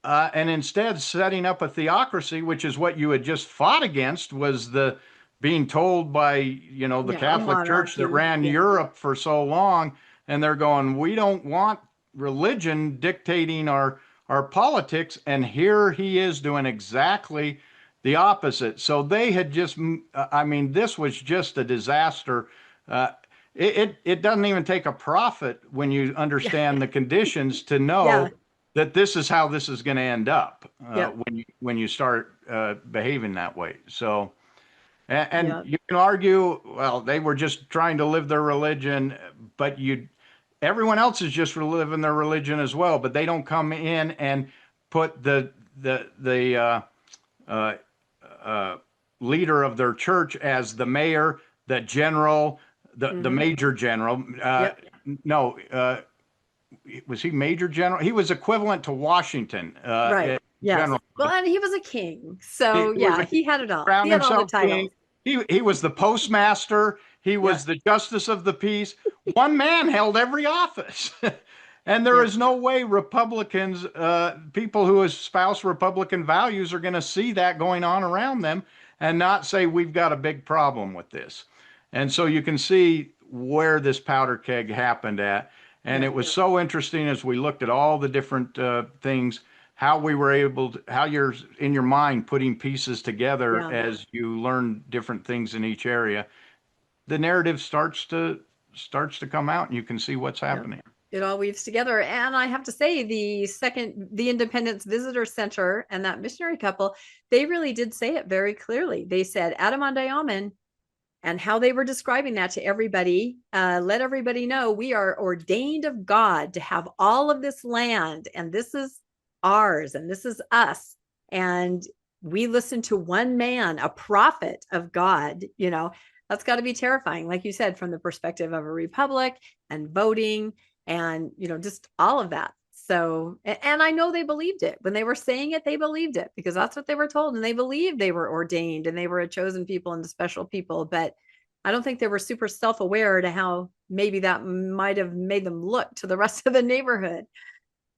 and instead setting up a theocracy, which is what you had just fought against, was the being told by, the Catholic Church that ran Europe for so long, and they're going, we don't want religion dictating our politics, and here he is doing exactly the opposite. So they had just, this was just a disaster. It doesn't even take a prophet when you understand the conditions to know that this is how this is going to end up when you start behaving that way. So, and you can argue, well, they were just trying to live their religion, but everyone else is just living their religion as well. But they don't come in and put the leader of their church as the mayor, the general, the major general. No, was he major general? He was equivalent to Washington. Right. Yes. General. Well, and he was a king. So he had it all. He had all the titles. He was the postmaster. He was the justice of the peace. One man held every office. And there is no way Republicans, people who espouse Republican values, are going to see that going on around them and not say, we've got a big problem with this. And so you can see where this powder keg happened at. And it was so interesting as we looked at all the different things, how we were able to, how you're in your mind putting pieces together as you learn different things in each area. The narrative starts to come out, and you can see what's happening. It all weaves together. And I have to say, the Independence Visitor Center and that missionary couple, they really did say it very clearly. They said Adam-ondi-Ahman, and how they were describing that to everybody, let everybody know we are ordained of God to have all of this land, and this is ours, and this is us. And we listen to one man, a prophet of God. That's got to be terrifying, like you said, from the perspective of a republic and voting and, just all of that. So, and I know they believed it. When they were saying it, they believed it, because that's what they were told. And they believed they were ordained and they were a chosen people and a special people. But I don't think they were super self-aware to how maybe that might have made them look to the rest of the neighborhood.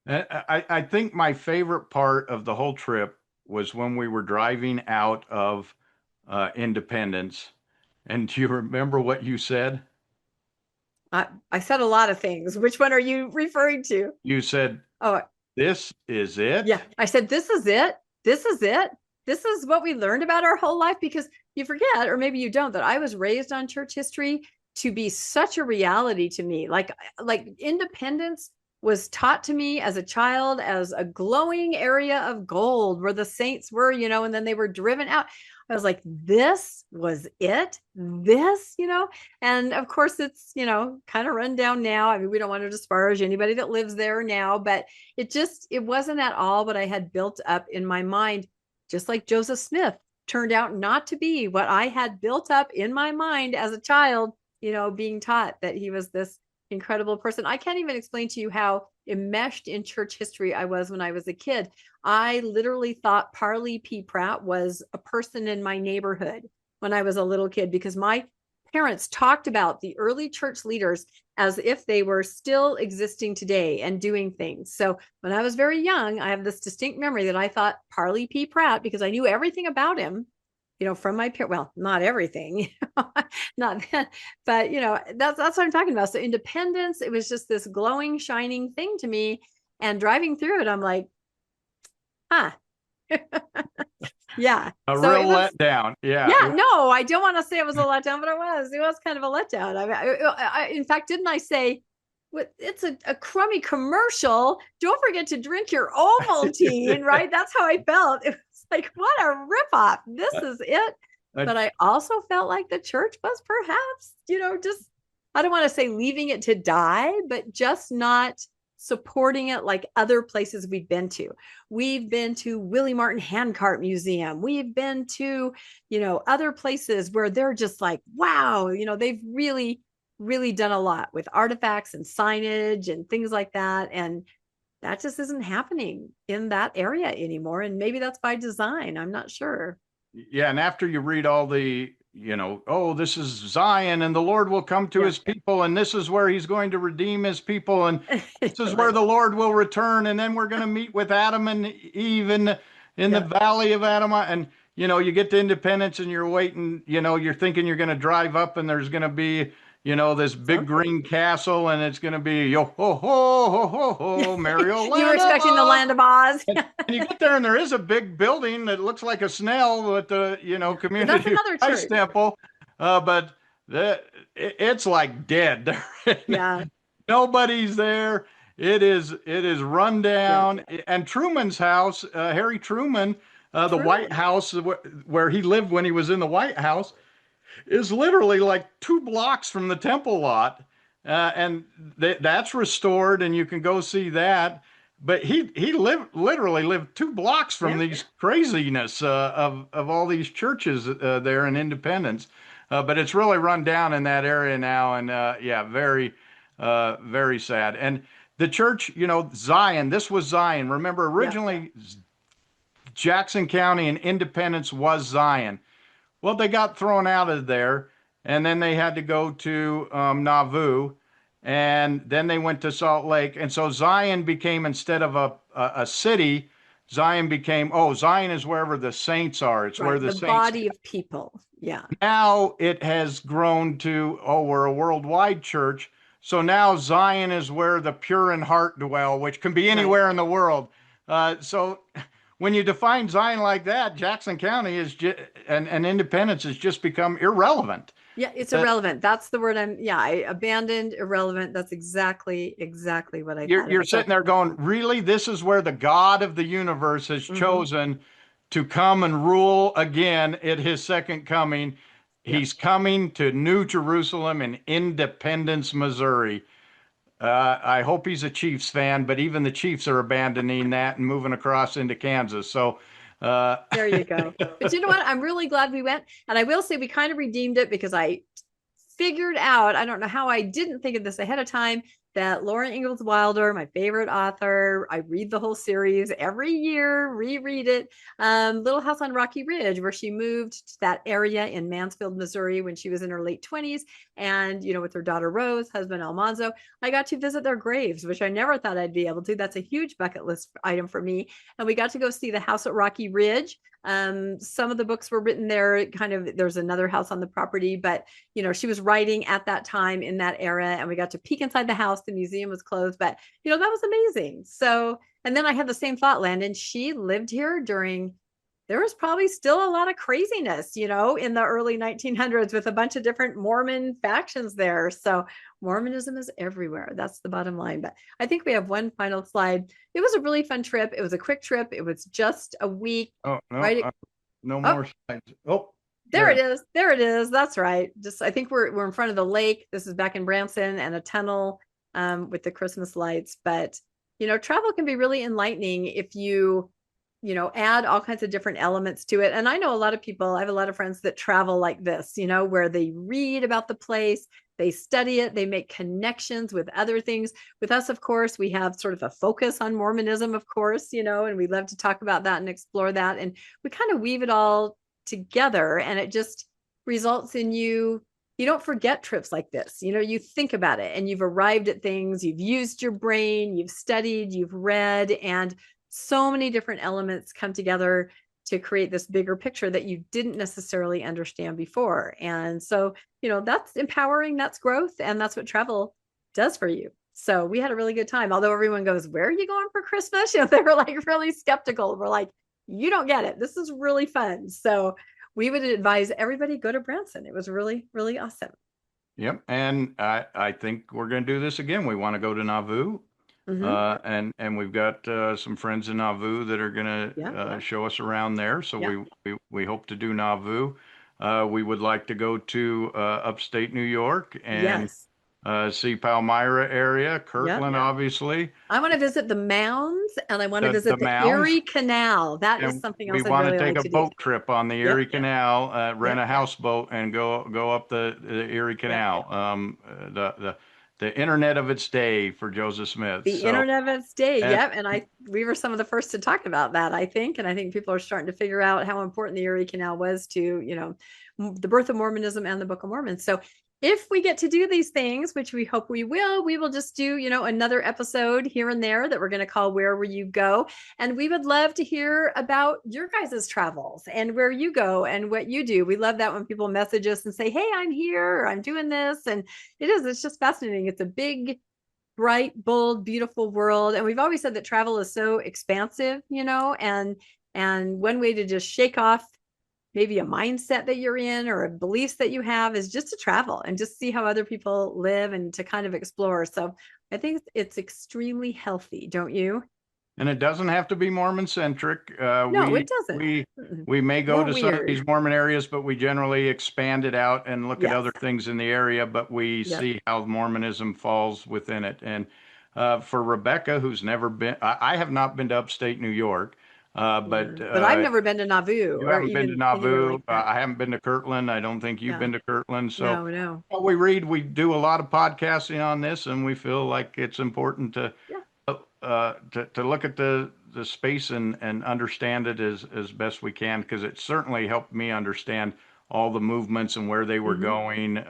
I think my favorite part of the whole trip was when we were driving out of Independence. And do you remember what you said? I said a lot of things. Which one are you referring to? You said, this is it? Yeah, I said, this is it. This is it. This is what we learned about our whole life, because you forget, or maybe you don't, that I was raised on church history to be such a reality to me. Like independence was taught to me as a child as a glowing area of gold where the saints were, and then they were driven out. I was like, this was it, and of course it's, kind of run down now. I mean, we don't want to disparage anybody that lives there now, but it wasn't at all what I had built up in my mind, just like Joseph Smith turned out not to be what I had built up in my mind as a child, being taught that he was this incredible person. I can't even explain to you how enmeshed in church history I was when I was a kid. I literally thought Parley P. Pratt was a person in my neighborhood when I was a little kid, because my parents talked about the early church leaders as if they were still existing today and doing things. So when I was very young, I have this distinct memory that I thought Parley P. Pratt, because I knew everything about him, from my parents. Well, not everything, not that, but that's what I'm talking about. So independence, it was just this glowing, shining thing to me. And driving through it, I'm like, yeah. A real letdown. Yeah. Yeah. No, I don't want to say it was a letdown, but it was kind of a letdown. I in fact, didn't I say, it's a crummy commercial. Don't forget to drink your Ovaltine, right? That's how I felt. It was like, what a ripoff. This is it. But I also felt like the church was perhaps, just, I don't want to say leaving it to die, but just not supporting it like other places we've been to. We've been to Willie Martin Handcart Museum. We've been to, other places where they're just like, wow, they've really really done a lot with artifacts and signage and things like that. And that just isn't happening in that area anymore. And maybe that's by design. I'm not sure. Yeah, and after you read all the, oh, this is Zion and the Lord will come to his people and this is where he's going to redeem his people and this is where the Lord will return and then we're going to meet with Adam and Eve in the valley of Adam. And, you get to Independence and you're waiting, you're thinking you're going to drive up and there's going to be, this big green castle and it's going to be yo ho ho ho ho ho Mario. You were expecting the Land of Oz. And you get there and there is a big building that looks like a snail with the community Christ temple, but it's like dead. Yeah, nobody's there. It is run down. And Truman's house, Harry Truman, the White House where he lived when he was in the White House, is literally like 2 blocks from the temple lot, and that's restored, and you can go see that. But he literally lived 2 blocks from these craziness of all these churches there in Independence. But it's really run down in that area now, and very, very sad. And the church, Zion. This was Zion. Remember, originally Jackson County and Independence was Zion. Well, they got thrown out of there, and then they had to go to Nauvoo, and then they went to Salt Lake. And so Zion became, instead of a city, Zion became, Zion is wherever the saints are. It's where the saints, body of people. Yeah. Now it has grown to, we're a worldwide church. So now Zion is where the pure in heart dwell, which can be anywhere in the world. So when you define Zion like that, Jackson County is and Independence has just become irrelevant. Yeah, it's irrelevant. That's the word I abandoned, irrelevant. That's exactly what I thought. You're sitting there going, really? This is where the God of the universe has chosen to come and rule again at his second coming. He's coming to New Jerusalem in Independence, Missouri. I hope he's a Chiefs fan, but even the Chiefs are abandoning that and moving across into Kansas. So there you go. But you know what? I'm really glad we went. And I will say we kind of redeemed it because I figured out, I don't know how I didn't think of this ahead of time, that Laura Ingalls Wilder, my favorite author, I read the whole series every year, reread it. Little House on Rocky Ridge, where she moved to that area in Mansfield, Missouri, when she was in her late 20s. And, with her daughter Rose, husband Almanzo, I got to visit their graves, which I never thought I'd be able to. That's a huge bucket list item for me. And we got to go see the house at Rocky Ridge. Some of the books were written there, there's another house on the property, but she was writing at that time in that era, and we got to peek inside the house. The museum was closed, but that was amazing. So, and then I had the same thought, Landon, she lived here there was probably still a lot of craziness, in the early 1900s with a bunch of different Mormon factions there. So Mormonism is everywhere. That's the bottom line. But I think we have one final slide. It was a really fun trip. It was a quick trip. It was just a week. Oh, no, no more slides. Oh, there it is. There it is. That's right. I think we're in front of the lake. This is back in Branson, and a tunnel with the Christmas lights. But, travel can be really enlightening if you add all kinds of different elements to it. And I know a lot of people, I have a lot of friends that travel like this, where they read about the place, they study it, they make connections with other things. With us, of course, we have sort of a focus on Mormonism, of course, and we love to talk about that and explore that. And we kind of weave it all together, and it just results in you don't forget trips like this. You think about it and you've arrived at things, you've used your brain, you've studied, you've read, and so many different elements come together to create this bigger picture that you didn't necessarily understand before. And so, that's empowering, that's growth, and that's what travel does for you. So we had a really good time. Although everyone goes, "Where are you going for Christmas?" They were like really skeptical. We're like, "You don't get it. This is really fun." So we would advise everybody go to Branson. It was really, really awesome. Yep. And I think we're going to do this again. We want to go to Nauvoo. And we've got some friends in Nauvoo that are going to show us around there. So we hope to do Nauvoo. We would like to go to upstate New York and see Palmyra area, Yep. Kirtland, obviously, I want to visit the mounds, and I want to the visit the mounds. Erie Canal. That is And something we else I'd want to really take like a to do. boat trip on the Yep. Erie Canal, rent Yep. a houseboat, and go up the Erie Yep. Canal. The internet of its day for Joseph Smith. The So, internet of its day. and Yep. And we were some of the first to talk about that, I think. And I think people are starting to figure out how important the Erie Canal was to, the birth of Mormonism and the Book of Mormon. So if we get to do these things, which we hope we will just do, another episode here and there that we're going to call Where Will You Go? And we would love to hear about your guys' travels and where you go and what you do. We love that when people message us and say, hey, I'm here, or I'm doing this. And it's just fascinating. It's a big, bright, bold, beautiful world. And we've always said that travel is so expansive, and one way to just shake off maybe a mindset that you're in or a beliefs that you have is just to travel and just see how other people live and to kind of explore. So I think it's extremely healthy, don't you? And it doesn't have to be Mormon centric. No, it doesn't. We may go We're to some of weird. these Mormon areas, but we generally expand it out and look at Yes. other things in the area. But we Yep. see how Mormonism falls within it. And for Rebecca, who's never been, I have not been to upstate New York, but I've never been to Nauvoo you or haven't been to even anywhere Nauvoo. like that. I haven't been to Kirtland. I don't think you've Yeah. been to Kirtland. So No. what we read, we do a lot of podcasting on this, and we feel like it's important to to look at the space and understand it as best we can, because it certainly helped me understand all the movements and where they were going.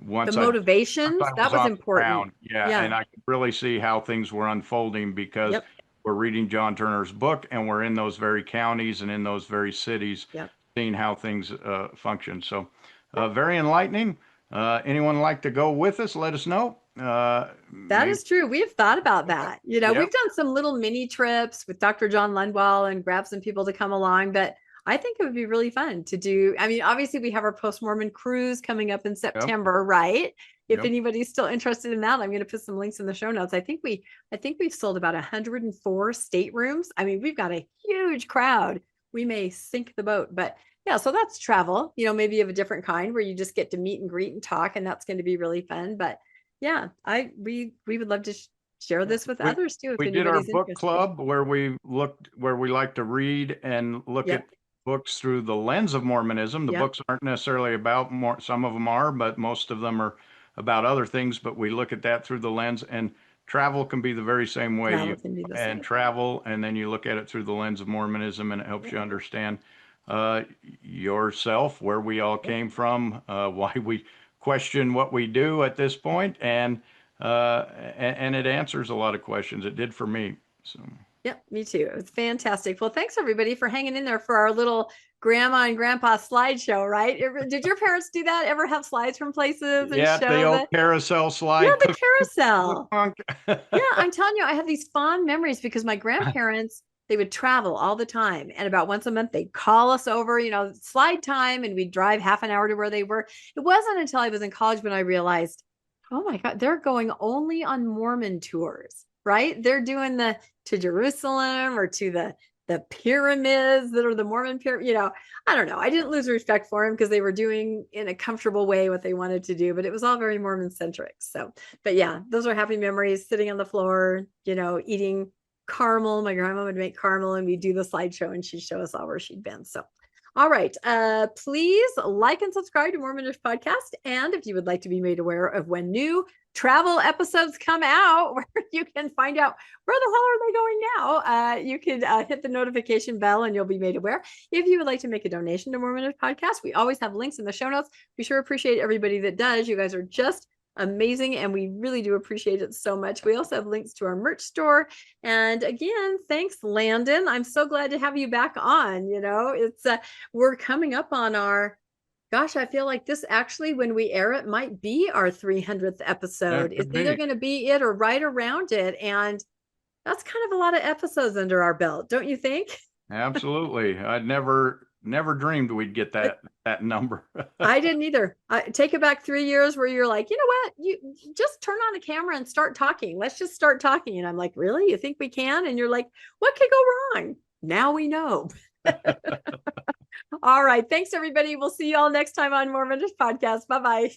Once The motivations, I that was was on the important. ground, and I could really see how things were unfolding because Yep. we're reading John Turner's book and we're in those very counties and in those very cities, Yep. seeing how things function. So very enlightening. Anyone like to go with us? Let us know. That is true. We have thought about that. We've done some little mini trips with Dr. John Lundwall and grab some people to come along, but I think it would be really fun to do. I mean, obviously we have our post-Mormon cruise coming up in September, right? If anybody's still interested in that, I'm going to put some links in the show notes. I think we've sold about 104 staterooms. I mean, we've got a huge crowd. We may sink the boat, but yeah, so that's travel, maybe of a different kind where you just get to meet and greet and talk, and that's going to be really fun. But yeah, we would love to share this with others too. We did our book club where we like to read and look at books through the lens of Mormonism. The books aren't necessarily about more, some of them are, but most of them are about other things. But we look at that through the lens, and travel can be the very same way. Travel, and then you look at it through the lens of Mormonism, and it helps you understand yourself, where we all came from, why we question what we do at this point, and it answers a lot of questions. It did for me. So. Yep, me too. It was fantastic. Well, thanks everybody for hanging in there for our little grandma and grandpa slideshow, right? Did your parents do that? Ever have slides from places? And show the old carousel slide. Yeah, the carousel. Yeah, I'm telling you, I have these fond memories because my grandparents, they would travel all the time. And about once a month, they'd call us over, slide time, and we'd drive half an hour to where they were. It wasn't until I was in college when I realized, oh my God, they're going only on Mormon tours, right? They're doing to Jerusalem or to the pyramids that are the Mormon pyramid. I don't know. I didn't lose respect for them because they were doing in a comfortable way what they wanted to do, but it was all very Mormon centric. So, but yeah, those are happy memories, sitting on the floor, eating caramel. My grandma would make caramel and we'd do the slideshow and she'd show us all where she'd been. So, all right. Please like and subscribe to Mormonish Podcast. And if you would like to be made aware of when new travel episodes come out, where you can find out where the hell are they going now, you could hit the notification bell and you'll be made aware. If you would like to make a donation to Mormonish Podcast, we always have links in the show notes. We sure appreciate everybody that does. You guys are just amazing, and we really do appreciate it so much. We also have links to our merch store. And again, thanks, Landon. I'm so glad to have you back on. It's we're coming up on our, gosh, I feel like this actually, when we air it, might be our 300th episode. It's either going to be it or right around it. And that's kind of a lot of episodes under our belt, don't you think? Absolutely. I'd never dreamed we'd get that number. I didn't either. Take it back 3 years where you're like, you know what? You just turn on the camera and start talking. Let's just start talking. And I'm like, really? You think we can? And you're like, what could go wrong? Now we know. All right. Thanks, everybody. We'll see you all next time on Mormonish Podcast. Bye-bye.